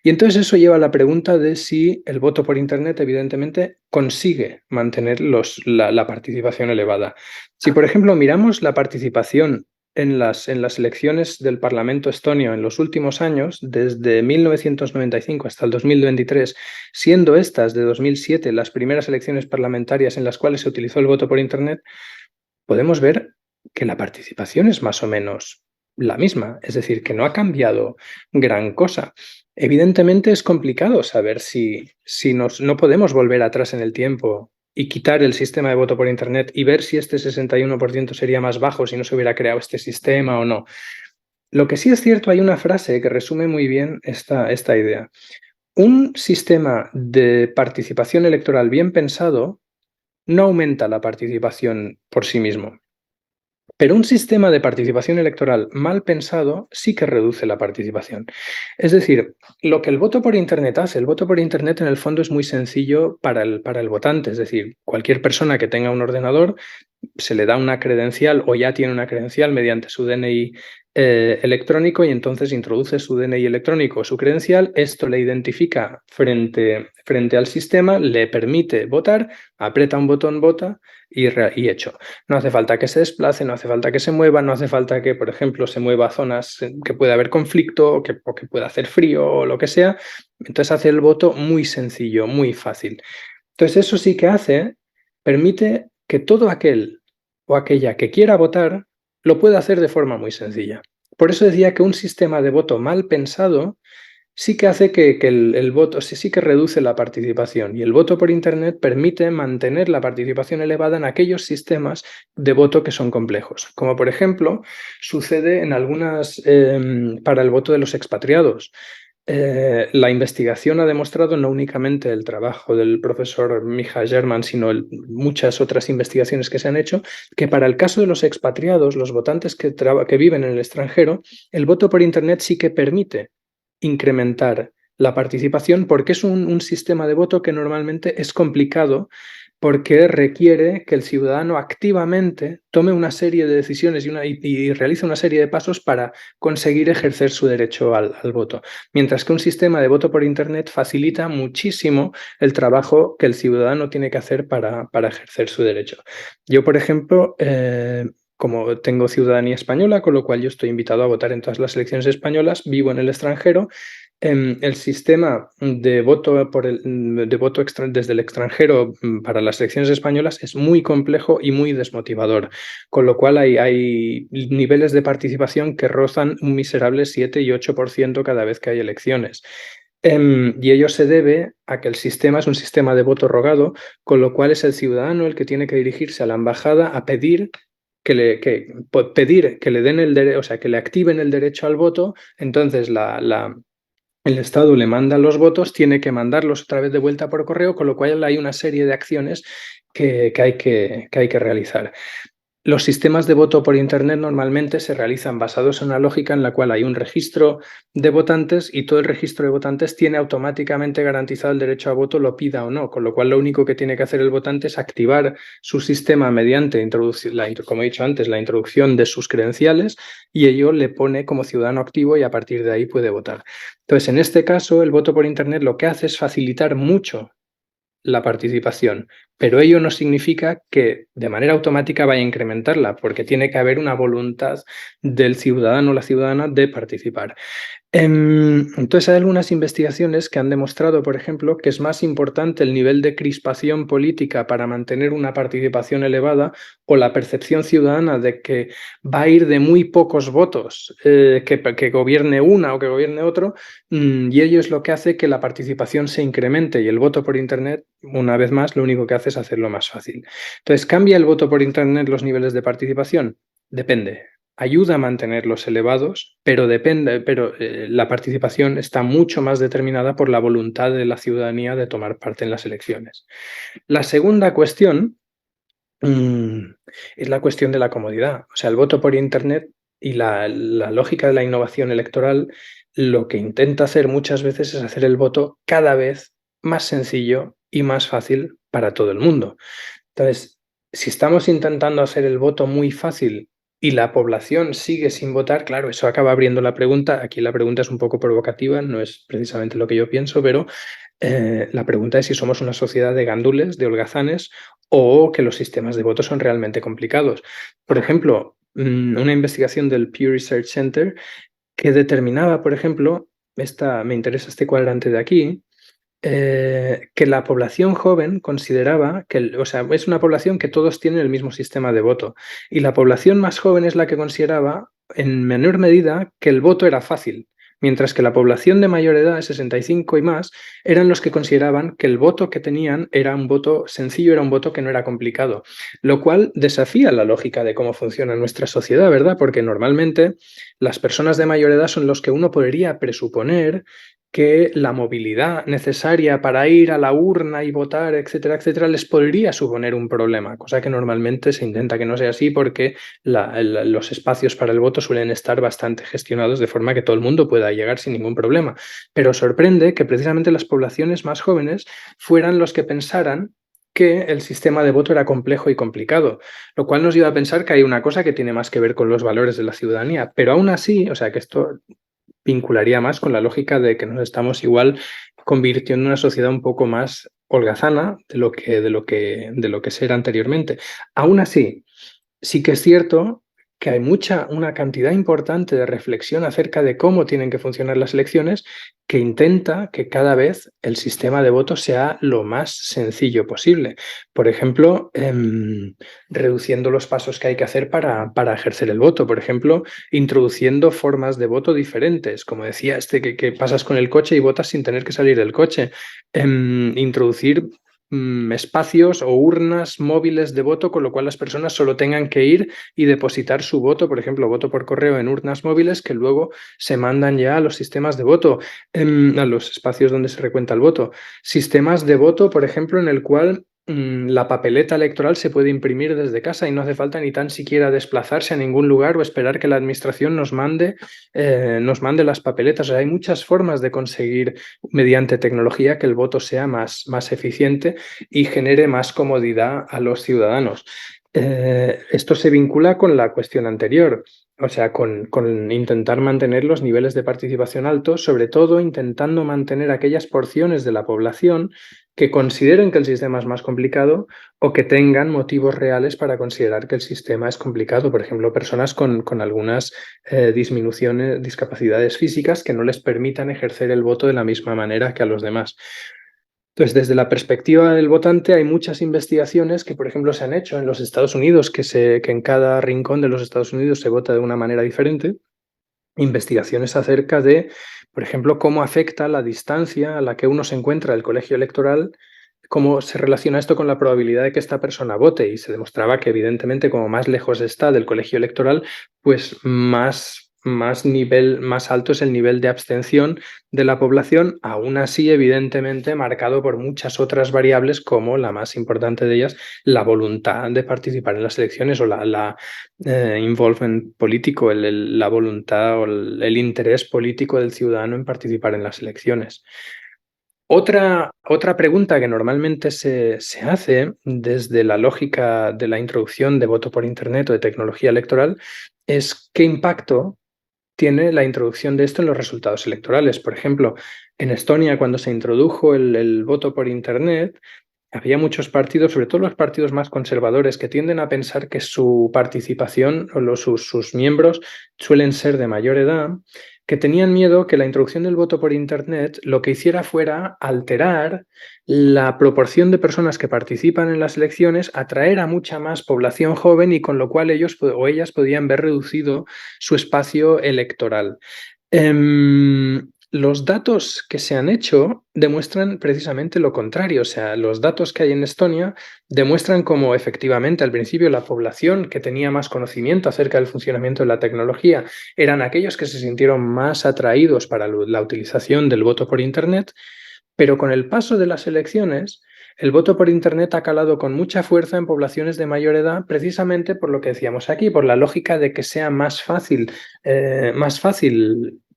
Y entonces eso lleva a la pregunta de si el voto por Internet evidentemente consigue mantener la participación elevada. Si, por ejemplo, miramos la participación en las elecciones del Parlamento estonio en los últimos años, desde 1995 hasta el 2023, siendo estas de 2007 las primeras elecciones parlamentarias en las cuales se utilizó el voto por Internet, podemos ver que la participación es más o menos la misma, es decir, que no ha cambiado gran cosa. Evidentemente es complicado saber si no podemos volver atrás en el tiempo y quitar el sistema de voto por Internet y ver si este 61% sería más bajo si no se hubiera creado este sistema o no. Lo que sí es cierto, hay una frase que resume muy bien esta idea. Un sistema de participación electoral bien pensado no aumenta la participación por sí mismo. Pero un sistema de participación electoral mal pensado sí que reduce la participación. Es decir, lo que el voto por Internet hace, el voto por Internet en el fondo es muy sencillo para el votante. Es decir, cualquier persona que tenga un ordenador se le da una credencial o ya tiene una credencial mediante su DNI electrónico y entonces introduce su DNI electrónico o su credencial. Esto le identifica frente al sistema, le permite votar, aprieta un botón, vota y hecho. No hace falta que se desplace, no hace falta que se mueva, no hace falta que, por ejemplo, se mueva a zonas que pueda haber conflicto o que pueda hacer frío o lo que sea. Entonces hace el voto muy sencillo, muy fácil. Entonces eso sí que permite que todo aquel o aquella que quiera votar lo pueda hacer de forma muy sencilla. Por eso decía que un sistema de voto mal pensado sí que hace que el voto, sí que reduce la participación, y el voto por Internet permite mantener la participación elevada en aquellos sistemas de voto que son complejos, como por ejemplo sucede en para el voto de los expatriados. La investigación ha demostrado, no únicamente el trabajo del profesor Micha German, sino muchas otras investigaciones que se han hecho, que para el caso de los expatriados, los votantes que viven en el extranjero, el voto por Internet sí que permite incrementar la participación, porque es un sistema de voto que normalmente es complicado, porque requiere que el ciudadano activamente tome una serie de decisiones y realice una serie de pasos para conseguir ejercer su derecho al voto. Mientras que un sistema de voto por Internet facilita muchísimo el trabajo que el ciudadano tiene que hacer para ejercer su derecho. Yo, por ejemplo, como tengo ciudadanía española, con lo cual yo estoy invitado a votar en todas las elecciones españolas, vivo en el extranjero. El sistema de voto, desde el extranjero para las elecciones españolas es muy complejo y muy desmotivador, con lo cual hay niveles de participación que rozan un miserable 7 y 8% cada vez que hay elecciones. Y ello se debe a que el sistema es un sistema de voto rogado, con lo cual es el ciudadano el que tiene que dirigirse a la embajada a pedir pedir que le den o sea, que le activen el derecho al voto. Entonces el Estado le manda los votos, tiene que mandarlos otra vez de vuelta por correo, con lo cual hay una serie de acciones que hay que realizar. Los sistemas de voto por Internet normalmente se realizan basados en una lógica en la cual hay un registro de votantes y todo el registro de votantes tiene automáticamente garantizado el derecho a voto, lo pida o no, con lo cual lo único que tiene que hacer el votante es activar su sistema mediante, como he dicho antes, la introducción de sus credenciales y ello le pone como ciudadano activo y a partir de ahí puede votar. Entonces, en este caso, el voto por Internet lo que hace es facilitar mucho la participación, pero ello no significa que de manera automática vaya a incrementarla, porque tiene que haber una voluntad del ciudadano o la ciudadana de participar. Entonces hay algunas investigaciones que han demostrado, por ejemplo, que es más importante el nivel de crispación política para mantener una participación elevada o la percepción ciudadana de que va a ir de muy pocos votos que gobierne una o que gobierne otro, y ello es lo que hace que la participación se incremente y el voto por Internet, una vez más, lo único que hace es hacerlo más fácil. Entonces, ¿cambia el voto por Internet los niveles de participación? Depende. Ayuda a mantenerlos elevados, pero la participación está mucho más determinada por la voluntad de la ciudadanía de tomar parte en las elecciones. La segunda cuestión es la cuestión de la comodidad. O sea, el voto por Internet y la lógica de la innovación electoral lo que intenta hacer muchas veces es hacer el voto cada vez más sencillo y más fácil para todo el mundo. Entonces, si estamos intentando hacer el voto muy fácil y la población sigue sin votar, claro, eso acaba abriendo la pregunta. Aquí la pregunta es un poco provocativa, no es precisamente lo que yo pienso, pero la pregunta es si somos una sociedad de gandules, de holgazanes, o que los sistemas de voto son realmente complicados. Por ejemplo, una investigación del Pew Research Center que determinaba, por ejemplo, me interesa este cuadrante de aquí, que la población joven consideraba que, o sea, es una población que todos tienen el mismo sistema de voto. Y la población más joven es la que consideraba, en menor medida, que el voto era fácil. Mientras que la población de mayor edad, 65 y más, eran los que consideraban que el voto que tenían era un voto sencillo, era un voto que no era complicado. Lo cual desafía la lógica de cómo funciona nuestra sociedad, ¿verdad? Porque normalmente las personas de mayor edad son los que uno podría presuponer que la movilidad necesaria para ir a la urna y votar, etcétera, etcétera, les podría suponer un problema, cosa que normalmente se intenta que no sea así porque los espacios para el voto suelen estar bastante gestionados de forma que todo el mundo pueda llegar sin ningún problema. Pero sorprende que precisamente las poblaciones más jóvenes fueran los que pensaran que el sistema de voto era complejo y complicado, lo cual nos lleva a pensar que hay una cosa que tiene más que ver con los valores de la ciudadanía, pero aún así, o sea, que esto vincularía más con la lógica de que nos estamos igual convirtiendo en una sociedad un poco más holgazana de lo que era anteriormente. Aún así, sí que es cierto que hay una cantidad importante de reflexión acerca de cómo tienen que funcionar las elecciones que intenta que cada vez el sistema de voto sea lo más sencillo posible. Por ejemplo, reduciendo los pasos que hay que hacer para ejercer el voto. Por ejemplo, introduciendo formas de voto diferentes. Como decía, que pasas con el coche y votas sin tener que salir del coche. Introducir espacios o urnas móviles de voto, con lo cual las personas solo tengan que ir y depositar su voto, por ejemplo, voto por correo en urnas móviles que luego se mandan ya a los sistemas de voto, a los espacios donde se recuenta el voto. Sistemas de voto, por ejemplo, en el cual la papeleta electoral se puede imprimir desde casa y no hace falta ni tan siquiera desplazarse a ningún lugar o esperar que la administración nos mande las papeletas. O sea, hay muchas formas de conseguir mediante tecnología que el voto sea más eficiente y genere más comodidad a los ciudadanos. Esto se vincula con la cuestión anterior, o sea, con intentar mantener los niveles de participación altos, sobre todo intentando mantener aquellas porciones de la población que consideren que el sistema es más complicado o que tengan motivos reales para considerar que el sistema es complicado. Por ejemplo, personas con algunas disminuciones, discapacidades físicas que no les permitan ejercer el voto de la misma manera que a los demás. Entonces, desde la perspectiva del votante, hay muchas investigaciones que, por ejemplo, se han hecho en los Estados Unidos, que en cada rincón de los Estados Unidos se vota de una manera diferente. Investigaciones acerca de, por ejemplo, cómo afecta la distancia a la que uno se encuentra del colegio electoral, cómo se relaciona esto con la probabilidad de que esta persona vote. Y se demostraba que, evidentemente, como más lejos está del colegio electoral, pues más más alto es el nivel de abstención de la población, aún así, evidentemente, marcado por muchas otras variables, como la más importante de ellas, la voluntad de participar en las elecciones o la involvement político, la voluntad o el interés político del ciudadano en participar en las elecciones. Otra pregunta que normalmente se hace desde la lógica de la introducción de voto por Internet o de tecnología electoral es qué impacto tiene la introducción de esto en los resultados electorales. Por ejemplo, en Estonia, cuando se introdujo el voto por Internet, había muchos partidos, sobre todo los partidos más conservadores, que tienden a pensar que su participación o sus miembros suelen ser de mayor edad, que tenían miedo que la introducción del voto por Internet lo que hiciera fuera alterar la proporción de personas que participan en las elecciones, atraer a mucha más población joven y con lo cual ellos o ellas podían ver reducido su espacio electoral. Los datos que se han hecho demuestran precisamente lo contrario. O sea, los datos que hay en Estonia demuestran cómo efectivamente al principio la población que tenía más conocimiento acerca del funcionamiento de la tecnología eran aquellos que se sintieron más atraídos para la utilización del voto por Internet, pero con el paso de las elecciones, el voto por Internet ha calado con mucha fuerza en poblaciones de mayor edad, precisamente por lo que decíamos aquí, por la lógica de que sea más fácil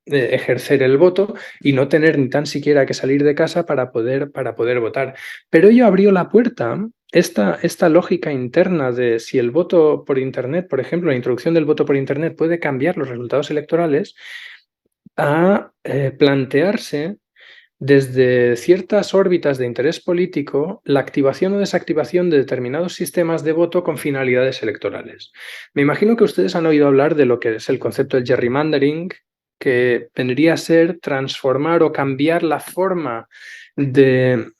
ejercer el voto y no tener ni tan siquiera que salir de casa para poder votar. Pero ello abrió la puerta, esta lógica interna de si el voto por Internet, por ejemplo, la introducción del voto por Internet puede cambiar los resultados electorales, a plantearse desde ciertas órbitas de interés político la activación o desactivación de determinados sistemas de voto con finalidades electorales. Me imagino que ustedes han oído hablar de lo que es el concepto del gerrymandering, que vendría a ser transformar o cambiar la forma del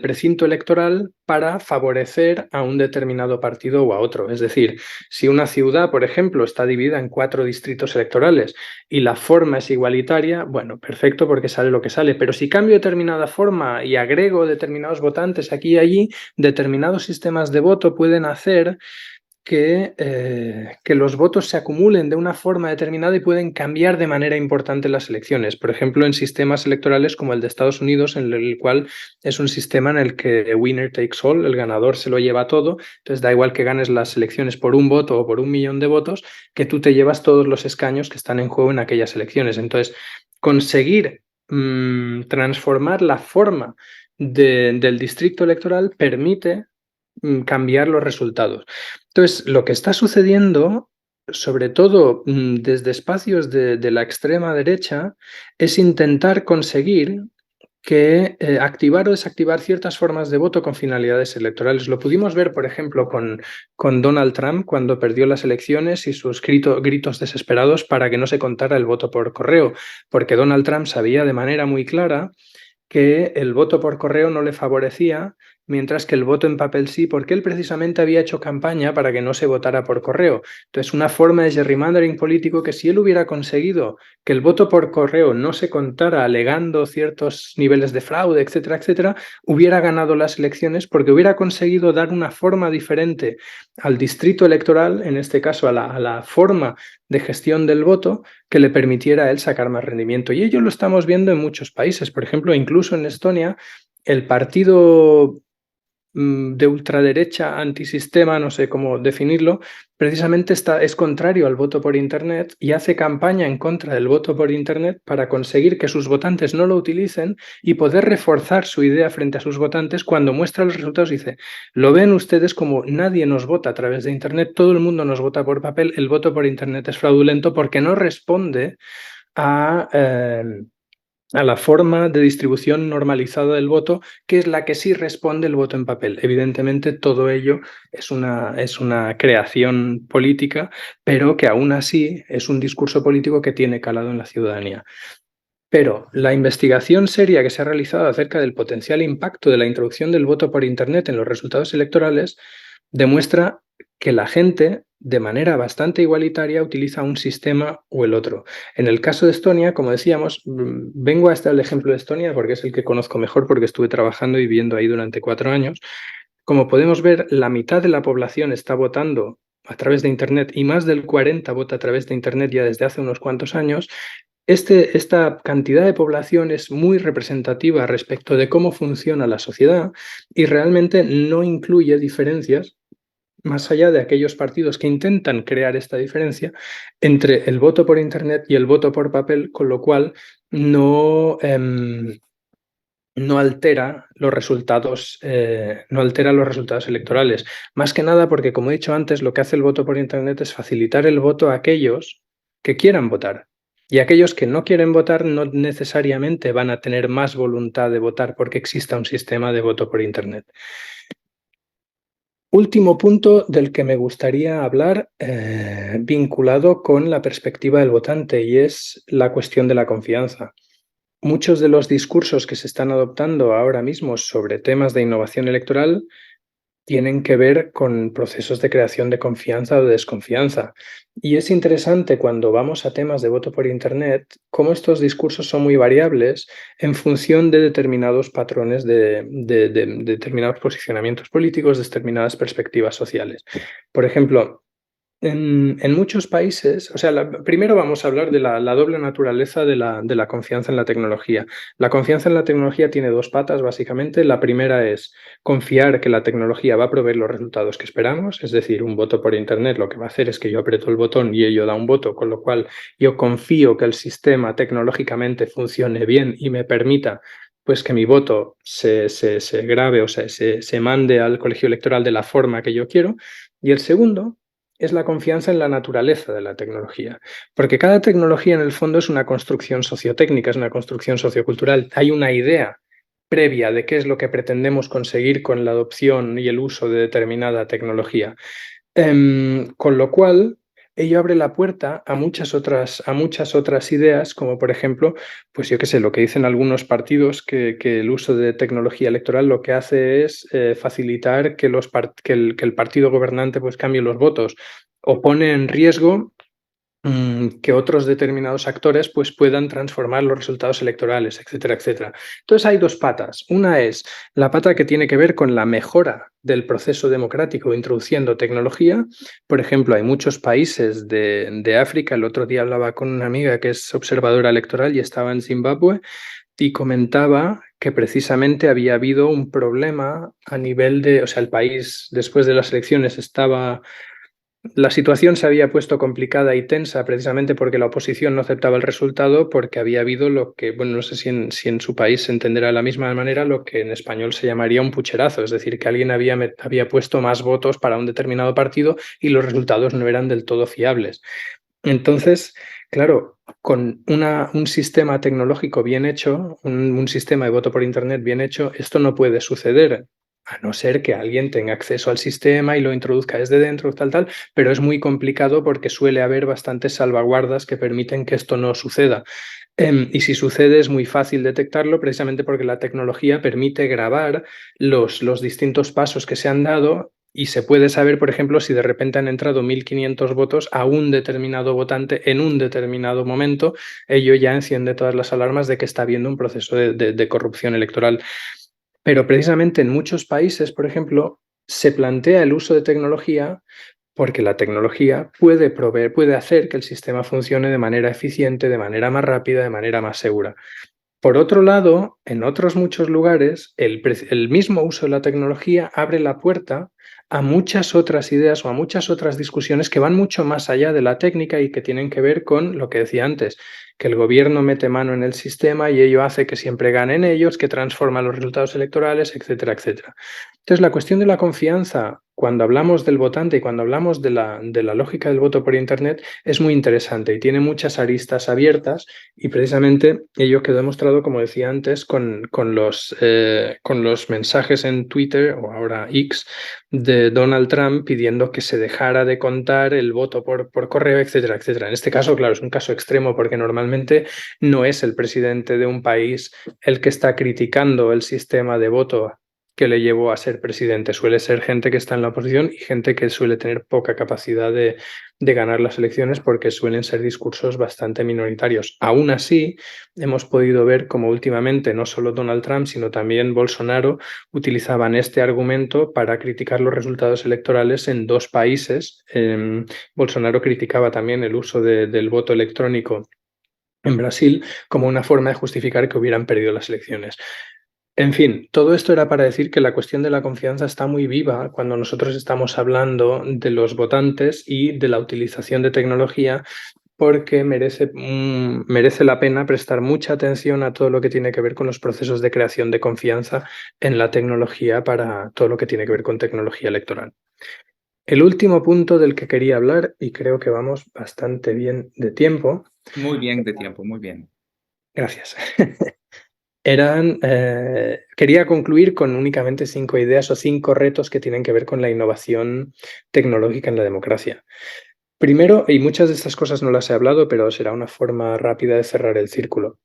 precinto electoral para favorecer a un determinado partido o a otro. Es decir, si una ciudad, por ejemplo, está dividida en 4 distritos electorales y la forma es igualitaria, bueno, perfecto, porque sale lo que sale. Pero si cambio determinada forma y agrego determinados votantes aquí y allí, determinados sistemas de voto pueden hacer que los votos se acumulen de una forma determinada y pueden cambiar de manera importante las elecciones. Por ejemplo, en sistemas electorales como el de Estados Unidos, en el cual es un sistema en el que winner takes all, el ganador se lo lleva todo, entonces da igual que ganes las elecciones por un voto o por 1.000.000 de votos, que tú te llevas todos los escaños que están en juego en aquellas elecciones. Entonces, conseguir transformar la forma del distrito electoral permite cambiar los resultados. Entonces, lo que está sucediendo, sobre todo desde espacios de la extrema derecha, es intentar conseguir que activar o desactivar ciertas formas de voto con finalidades electorales. Lo pudimos ver, por ejemplo, con Donald Trump cuando perdió las elecciones y sus gritos desesperados para que no se contara el voto por correo, porque Donald Trump sabía de manera muy clara que el voto por correo no le favorecía, mientras que el voto en papel sí, porque él precisamente había hecho campaña para que no se votara por correo. Entonces, una forma de gerrymandering político que si él hubiera conseguido que el voto por correo no se contara alegando ciertos niveles de fraude, etcétera, etcétera, hubiera ganado las elecciones porque hubiera conseguido dar una forma diferente al distrito electoral, en este caso a la forma de gestión del voto, que le permitiera a él sacar más rendimiento. Y ello lo estamos viendo en muchos países. Por ejemplo, incluso en Estonia, el partido de ultraderecha, antisistema, no sé cómo definirlo, precisamente es contrario al voto por Internet y hace campaña en contra del voto por Internet para conseguir que sus votantes no lo utilicen y poder reforzar su idea frente a sus votantes cuando muestra los resultados. Dice, lo ven ustedes como nadie nos vota a través de Internet, todo el mundo nos vota por papel, el voto por Internet es fraudulento porque no responde a la forma de distribución normalizada del voto, que es la que sí responde el voto en papel. Evidentemente, todo ello es una creación política, pero que aún así es un discurso político que tiene calado en la ciudadanía. Pero la investigación seria que se ha realizado acerca del potencial impacto de la introducción del voto por Internet en los resultados electorales demuestra que la gente, de manera bastante igualitaria, utiliza un sistema o el otro. En el caso de Estonia, como decíamos, vengo a el ejemplo de Estonia porque es el que conozco mejor porque estuve trabajando y viviendo ahí durante 4 años. Como podemos ver, la mitad de la población está votando a través de Internet y más del 40% vota a través de Internet ya desde hace unos cuantos años, esta cantidad de población es muy representativa respecto de cómo funciona la sociedad y realmente no incluye diferencias más allá de aquellos partidos que intentan crear esta diferencia entre el voto por Internet y el voto por papel, con lo cual no altera los resultados, no altera los resultados electorales. Más que nada porque, como he dicho antes, lo que hace el voto por Internet es facilitar el voto a aquellos que quieran votar. Y aquellos que no quieren votar no necesariamente van a tener más voluntad de votar porque exista un sistema de voto por Internet. Último punto del que me gustaría hablar, vinculado con la perspectiva del votante, y es la cuestión de la confianza. Muchos de los discursos que se están adoptando ahora mismo sobre temas de innovación electoral tienen que ver con procesos de creación de confianza o de desconfianza. Y es interesante cuando vamos a temas de voto por Internet, cómo estos discursos son muy variables en función de determinados patrones, de determinados posicionamientos políticos, de determinadas perspectivas sociales. Por ejemplo, en muchos países, o sea, primero vamos a hablar de la doble naturaleza de la confianza en la tecnología. La confianza en la tecnología tiene dos patas, básicamente. La primera es confiar que la tecnología va a proveer los resultados que esperamos, es decir, un voto por Internet lo que va a hacer es que yo aprieto el botón y ello da un voto, con lo cual yo confío que el sistema tecnológicamente funcione bien y me permita pues que mi voto se grabe, o sea, se mande al colegio electoral de la forma que yo quiero. Y el segundo es la confianza en la naturaleza de la tecnología, porque cada tecnología en el fondo es una construcción sociotécnica, es una construcción sociocultural. Hay una idea previa de qué es lo que pretendemos conseguir con la adopción y el uso de determinada tecnología. Con lo cual, ello abre la puerta a muchas otras ideas, como por ejemplo, pues yo qué sé, lo que dicen algunos partidos, que el uso de tecnología electoral lo que hace es facilitar que el partido gobernante pues cambie los votos o pone en riesgo que otros determinados actores pues, puedan transformar los resultados electorales, etcétera, etcétera. Entonces hay dos patas. Una es la pata que tiene que ver con la mejora del proceso democrático introduciendo tecnología. Por ejemplo, hay muchos países de África. El otro día hablaba con una amiga que es observadora electoral y estaba en Zimbabue y comentaba que precisamente había habido un problema a nivel de, o sea, el país después de las elecciones estaba. La situación se había puesto complicada y tensa precisamente porque la oposición no aceptaba el resultado, porque había habido lo que, bueno, no sé si en su país se entenderá de la misma manera, lo que en español se llamaría un pucherazo, es decir, que alguien había puesto más votos para un determinado partido y los resultados no eran del todo fiables. Entonces, claro, con un sistema tecnológico bien hecho, un sistema de voto por Internet bien hecho, esto no puede suceder. A no ser que alguien tenga acceso al sistema y lo introduzca desde dentro, tal, pero es muy complicado porque suele haber bastantes salvaguardas que permiten que esto no suceda. Y si sucede es muy fácil detectarlo precisamente porque la tecnología permite grabar los distintos pasos que se han dado y se puede saber, por ejemplo, si de repente han entrado 1.500 votos a un determinado votante en un determinado momento, ello ya enciende todas las alarmas de que está habiendo un proceso de corrupción electoral. Pero precisamente en muchos países, por ejemplo, se plantea el uso de tecnología porque la tecnología puede hacer que el sistema funcione de manera eficiente, de manera más rápida, de manera más segura. Por otro lado, en otros muchos lugares, el mismo uso de la tecnología abre la puerta a muchas otras ideas o a muchas otras discusiones que van mucho más allá de la técnica y que tienen que ver con lo que decía antes, que el gobierno mete mano en el sistema y ello hace que siempre ganen ellos, que transforma los resultados electorales, etcétera, etcétera. Entonces, la cuestión de la confianza, cuando hablamos del votante y cuando hablamos de la lógica del voto por Internet, es muy interesante y tiene muchas aristas abiertas y precisamente ello quedó demostrado, como decía antes, con los mensajes en Twitter o ahora X de Donald Trump pidiendo que se dejara de contar el voto por correo, etcétera, etcétera. En este caso, claro, es un caso extremo porque normalmente no es el presidente de un país el que está criticando el sistema de voto que le llevó a ser presidente. Suele ser gente que está en la oposición y gente que suele tener poca capacidad de ganar las elecciones porque suelen ser discursos bastante minoritarios. Aún así, hemos podido ver cómo últimamente no solo Donald Trump, sino también Bolsonaro utilizaban este argumento para criticar los resultados electorales en dos países. Bolsonaro criticaba también el uso del voto electrónico en Brasil como una forma de justificar que hubieran perdido las elecciones. En fin, todo esto era para decir que la cuestión de la confianza está muy viva cuando nosotros estamos hablando de los votantes y de la utilización de tecnología, porque merece la pena prestar mucha atención a todo lo que tiene que ver con los procesos de creación de confianza en la tecnología para todo lo que tiene que ver con tecnología electoral. El último punto del que quería hablar, y creo que vamos bastante bien de tiempo. Muy bien de tiempo, muy bien. Gracias. Quería concluir con únicamente 5 ideas o 5 retos que tienen que ver con la innovación tecnológica en la democracia. Primero, y muchas de estas cosas no las he hablado, pero será una forma rápida de cerrar el círculo.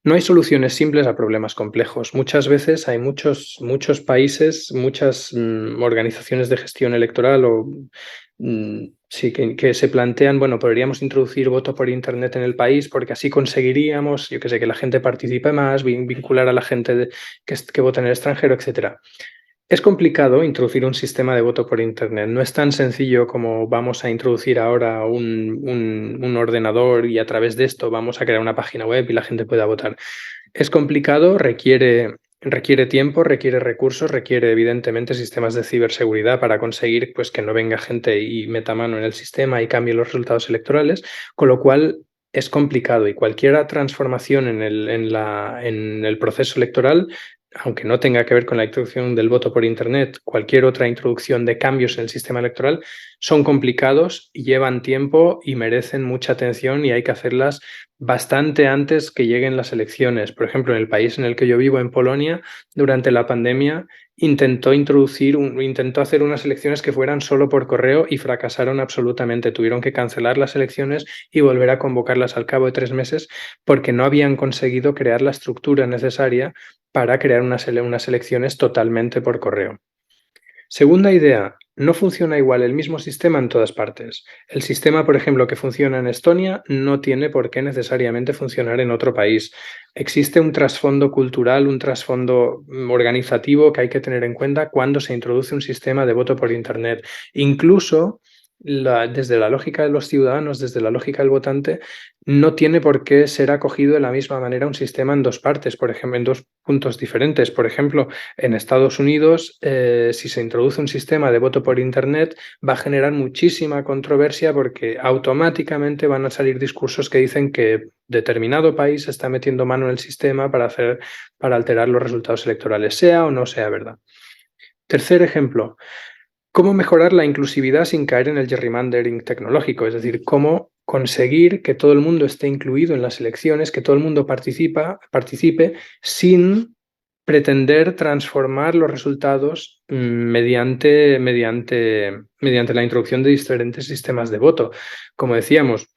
No hay soluciones simples a problemas complejos. Muchas veces hay muchos países, muchas organizaciones de gestión electoral sí, que se plantean, bueno, podríamos introducir voto por Internet en el país porque así conseguiríamos, yo que sé, que la gente participe más, vincular a la gente que vota en el extranjero, etcétera. Es complicado introducir un sistema de voto por Internet. No es tan sencillo como vamos a introducir ahora un ordenador y a través de esto vamos a crear una página web y la gente pueda votar. Es complicado, requiere tiempo, requiere recursos, requiere evidentemente sistemas de ciberseguridad para conseguir pues, que no venga gente y meta mano en el sistema y cambie los resultados electorales, con lo cual es complicado y cualquier transformación en el proceso electoral, aunque no tenga que ver con la introducción del voto por Internet, cualquier otra introducción de cambios en el sistema electoral, son complicados, llevan tiempo y merecen mucha atención y hay que hacerlas bastante antes que lleguen las elecciones. Por ejemplo, en el país en el que yo vivo, en Polonia, durante la pandemia intentó hacer unas elecciones que fueran solo por correo y fracasaron absolutamente. Tuvieron que cancelar las elecciones y volver a convocarlas al cabo de 3 meses porque no habían conseguido crear la estructura necesaria para crear unas elecciones totalmente por correo. Segunda idea, no funciona igual el mismo sistema en todas partes. El sistema, por ejemplo, que funciona en Estonia no tiene por qué necesariamente funcionar en otro país. Existe un trasfondo cultural, un trasfondo organizativo que hay que tener en cuenta cuando se introduce un sistema de voto por Internet. Incluso desde la lógica de los ciudadanos, desde la lógica del votante, no tiene por qué ser acogido de la misma manera un sistema en dos partes, por ejemplo, en dos puntos diferentes. Por ejemplo, en Estados Unidos, si se introduce un sistema de voto por Internet, va a generar muchísima controversia porque automáticamente van a salir discursos que dicen que determinado país está metiendo mano en el sistema para alterar los resultados electorales, sea o no sea verdad. Tercer ejemplo, ¿cómo mejorar la inclusividad sin caer en el gerrymandering tecnológico? Es decir, cómo conseguir que todo el mundo esté incluido en las elecciones, que todo el mundo participe sin pretender transformar los resultados mediante la introducción de diferentes sistemas de voto. Como decíamos,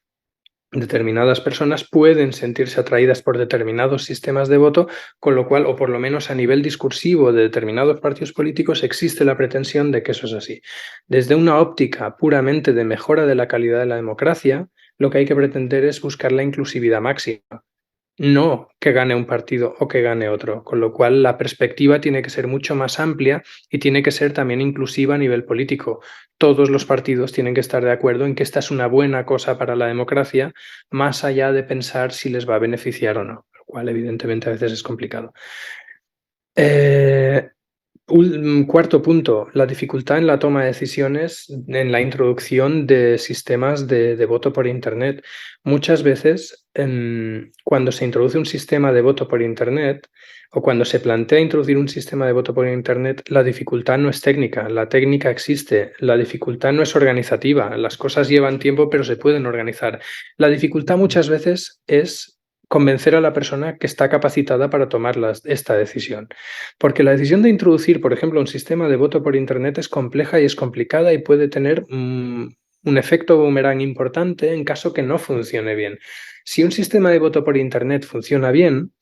determinadas personas pueden sentirse atraídas por determinados sistemas de voto, con lo cual, o por lo menos a nivel discursivo de determinados partidos políticos, existe la pretensión de que eso es así. Desde una óptica puramente de mejora de la calidad de la democracia, lo que hay que pretender es buscar la inclusividad máxima. No que gane un partido o que gane otro, con lo cual la perspectiva tiene que ser mucho más amplia y tiene que ser también inclusiva a nivel político. Todos los partidos tienen que estar de acuerdo en que esta es una buena cosa para la democracia, más allá de pensar si les va a beneficiar o no, lo cual evidentemente a veces es complicado. Cuarto punto, la dificultad en la toma de decisiones en la introducción de sistemas de voto por Internet. Muchas veces, cuando se introduce un sistema de voto por Internet o cuando se plantea introducir un sistema de voto por Internet, la dificultad no es técnica, la técnica existe, la dificultad no es organizativa, las cosas llevan tiempo pero se pueden organizar. La dificultad muchas veces es convencer a la persona que está capacitada para tomar esta decisión. Porque la decisión de introducir, por ejemplo, un sistema de voto por Internet es compleja y es complicada y puede tener un efecto boomerang importante en caso que no funcione bien. Si un sistema de voto por Internet funciona bien,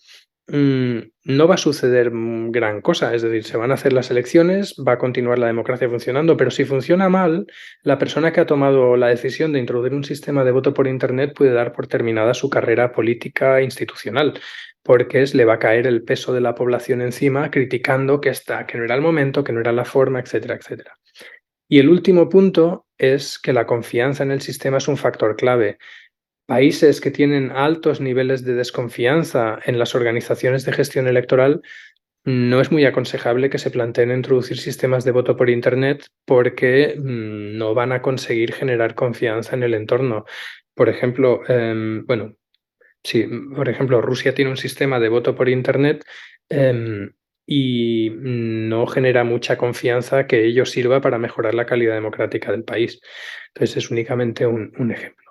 no va a suceder gran cosa. Es decir, se van a hacer las elecciones, va a continuar la democracia funcionando, pero si funciona mal, la persona que ha tomado la decisión de introducir un sistema de voto por Internet puede dar por terminada su carrera política e institucional, porque le va a caer el peso de la población encima criticando que no era el momento, que no era la forma, etcétera, etcétera. Y el último punto es que la confianza en el sistema es un factor clave. Países que tienen altos niveles de desconfianza en las organizaciones de gestión electoral, no es muy aconsejable que se planteen introducir sistemas de voto por Internet porque no van a conseguir generar confianza en el entorno. Por ejemplo, sí, por ejemplo, Rusia tiene un sistema de voto por Internet y no genera mucha confianza que ello sirva para mejorar la calidad democrática del país. Entonces es únicamente un ejemplo.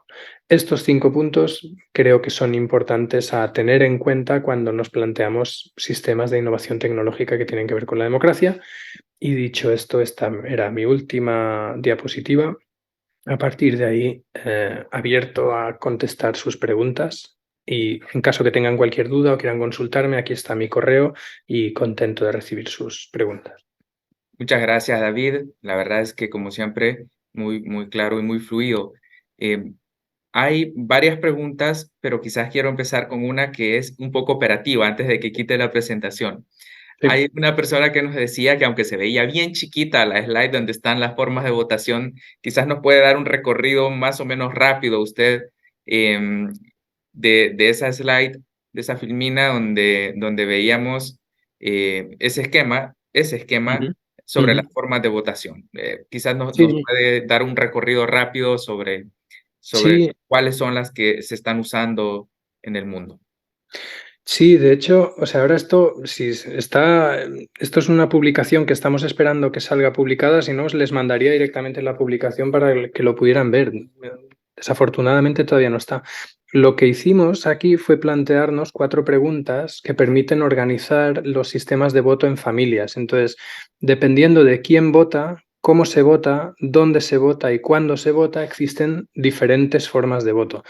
Estos 5 puntos creo que son importantes a tener en cuenta cuando nos planteamos sistemas de innovación tecnológica que tienen que ver con la democracia. Y dicho esto, esta era mi última diapositiva. A partir de ahí, abierto a contestar sus preguntas. Y en caso que tengan cualquier duda o quieran consultarme, aquí está mi correo y contento de recibir sus preguntas. Muchas gracias, David. La verdad es que, como siempre, muy claro y muy fluido. Hay varias preguntas, pero quizás quiero empezar con una que es un poco operativa antes de que quite la presentación. Sí. Hay una persona que nos decía que aunque se veía bien chiquita la slide donde están las formas de votación, quizás nos puede dar un recorrido más o menos rápido usted em, de esa slide, de esa filmina donde veíamos ese esquema Ujú, sobre ujú. las formas de votación. Quizás nos Sí, puede dar un recorrido rápido sobre sí. cuáles son las que se están usando en el mundo. Sí, de hecho, o sea, ahora esto, si está, esto es una publicación que estamos esperando que salga publicada, si no, os les mandaría directamente la publicación para que lo pudieran ver. Desafortunadamente todavía no está. Lo que hicimos aquí fue plantearnos 4 preguntas que permiten organizar los sistemas de voto en familias. Entonces, dependiendo de quién vota, cómo se vota, dónde se vota y cuándo se vota, existen diferentes formas de voto.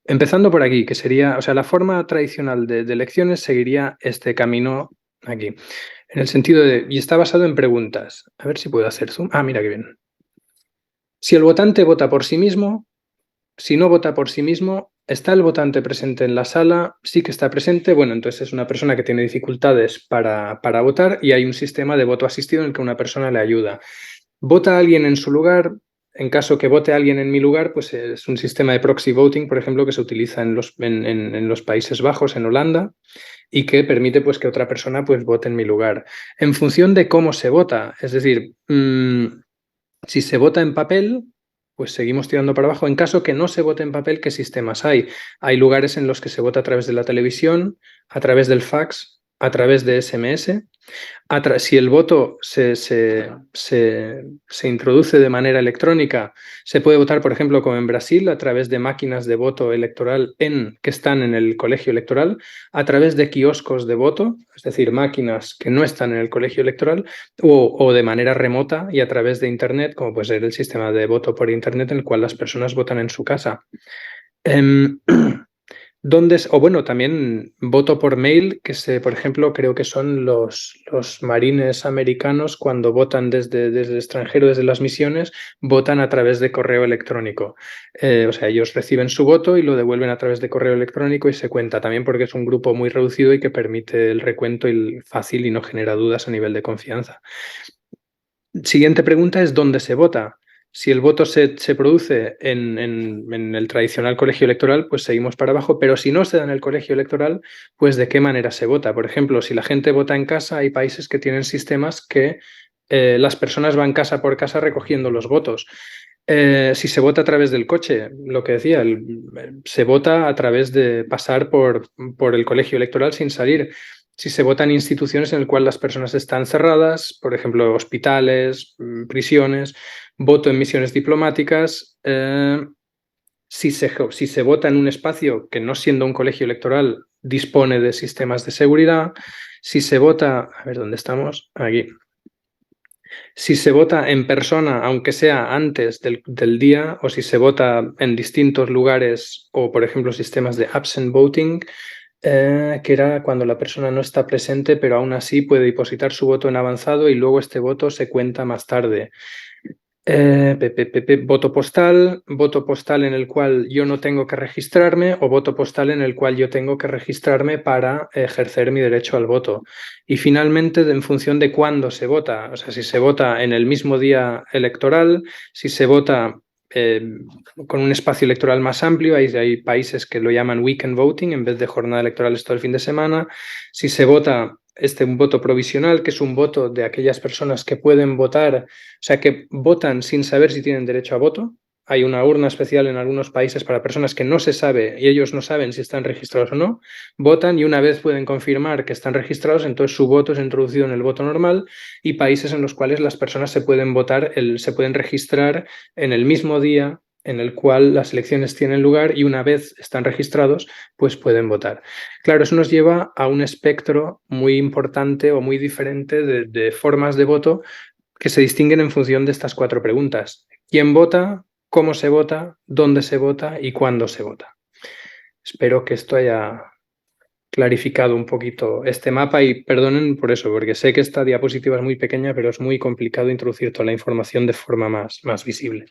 Empezando por aquí, que sería, o sea, la forma tradicional de elecciones seguiría este camino aquí, en el sentido de, y está basado en preguntas. A ver si puedo hacer zoom. Ah, mira qué bien. Si el votante vota por sí mismo, si no vota por sí mismo, ¿está el votante presente en la sala? Sí que está presente. Bueno, entonces es una persona que tiene dificultades para votar y hay un sistema de voto asistido en el que una persona le ayuda. ¿Vota alguien en su lugar? En caso que vote alguien en mi lugar, pues es un sistema de proxy voting, por ejemplo, que se utiliza en los Países Bajos, en Holanda, y que permite pues, que otra persona pues, vote en mi lugar. En función de cómo se vota, es decir, si se vota en papel, pues seguimos tirando para abajo. En caso que no se vote en papel, ¿qué sistemas hay? Hay lugares en los que se vota a través de la televisión, a través del fax, a través de SMS. Si el voto se introduce de manera electrónica, se puede votar, por ejemplo, como en Brasil, a través de máquinas de voto electoral que están en el colegio electoral, a través de kioscos de voto, es decir, máquinas que no están en el colegio electoral, o de manera remota y a través de Internet, como puede ser el sistema de voto por Internet, en el cual las personas votan en su casa. Em, o bueno, también voto por mail, por ejemplo, creo que son los marines americanos cuando votan desde el extranjero, desde las misiones, votan a través de correo electrónico. O sea, ellos reciben su voto y lo devuelven a través de correo electrónico y se cuenta también porque es un grupo muy reducido y que permite el recuento fácil y no genera dudas a nivel de confianza. Siguiente pregunta es ¿dónde se vota? Si el voto se produce en el tradicional colegio electoral, pues seguimos para abajo, pero si no se da en el colegio electoral, pues ¿de qué manera se vota? Por ejemplo, si la gente vota en casa, hay países que tienen sistemas que las personas van casa por casa recogiendo los votos. Si se vota a través del coche, lo que decía, se vota a través de pasar por el colegio electoral sin salir. Si se vota en instituciones en las cuales las personas están cerradas, por ejemplo, hospitales, prisiones, voto en misiones diplomáticas. Si se vota en un espacio que, no siendo un colegio electoral, dispone de sistemas de seguridad. Si se vota, a ver dónde estamos, aquí. Si se vota en persona, aunque sea antes del día, o si se vota en distintos lugares, o por ejemplo sistemas de absent voting, Que era cuando la persona no está presente, pero aún así puede depositar su voto en avanzado y luego este voto se cuenta más tarde. Voto postal en el cual yo no tengo que registrarme o voto postal en el cual yo tengo que registrarme para ejercer mi derecho al voto. Y finalmente, en función de cuándo se vota, o sea, si se vota en el mismo día electoral, si se vota con un espacio electoral más amplio, hay países que lo llaman weekend voting en vez de jornada electoral todo el fin de semana, si se vota un voto provisional, que es un voto de aquellas personas que pueden votar, o sea, que votan sin saber si tienen derecho a voto. Hay una urna especial en algunos países para personas que no se sabe y ellos no saben si están registrados o no. Votan y una vez pueden confirmar que están registrados, entonces su voto es introducido en el voto normal, y países en los cuales las personas se pueden se pueden registrar en el mismo día en el cual las elecciones tienen lugar y una vez están registrados, pues pueden votar. Claro, eso nos lleva a un espectro muy importante o muy diferente de formas de voto que se distinguen en función de estas 4 preguntas. ¿Quién vota? ¿Cómo se vota? ¿Dónde se vota? ¿Y cuándo se vota? Espero que esto haya clarificado un poquito este mapa y perdonen por eso, porque sé que esta diapositiva es muy pequeña, pero es muy complicado introducir toda la información de forma más visible.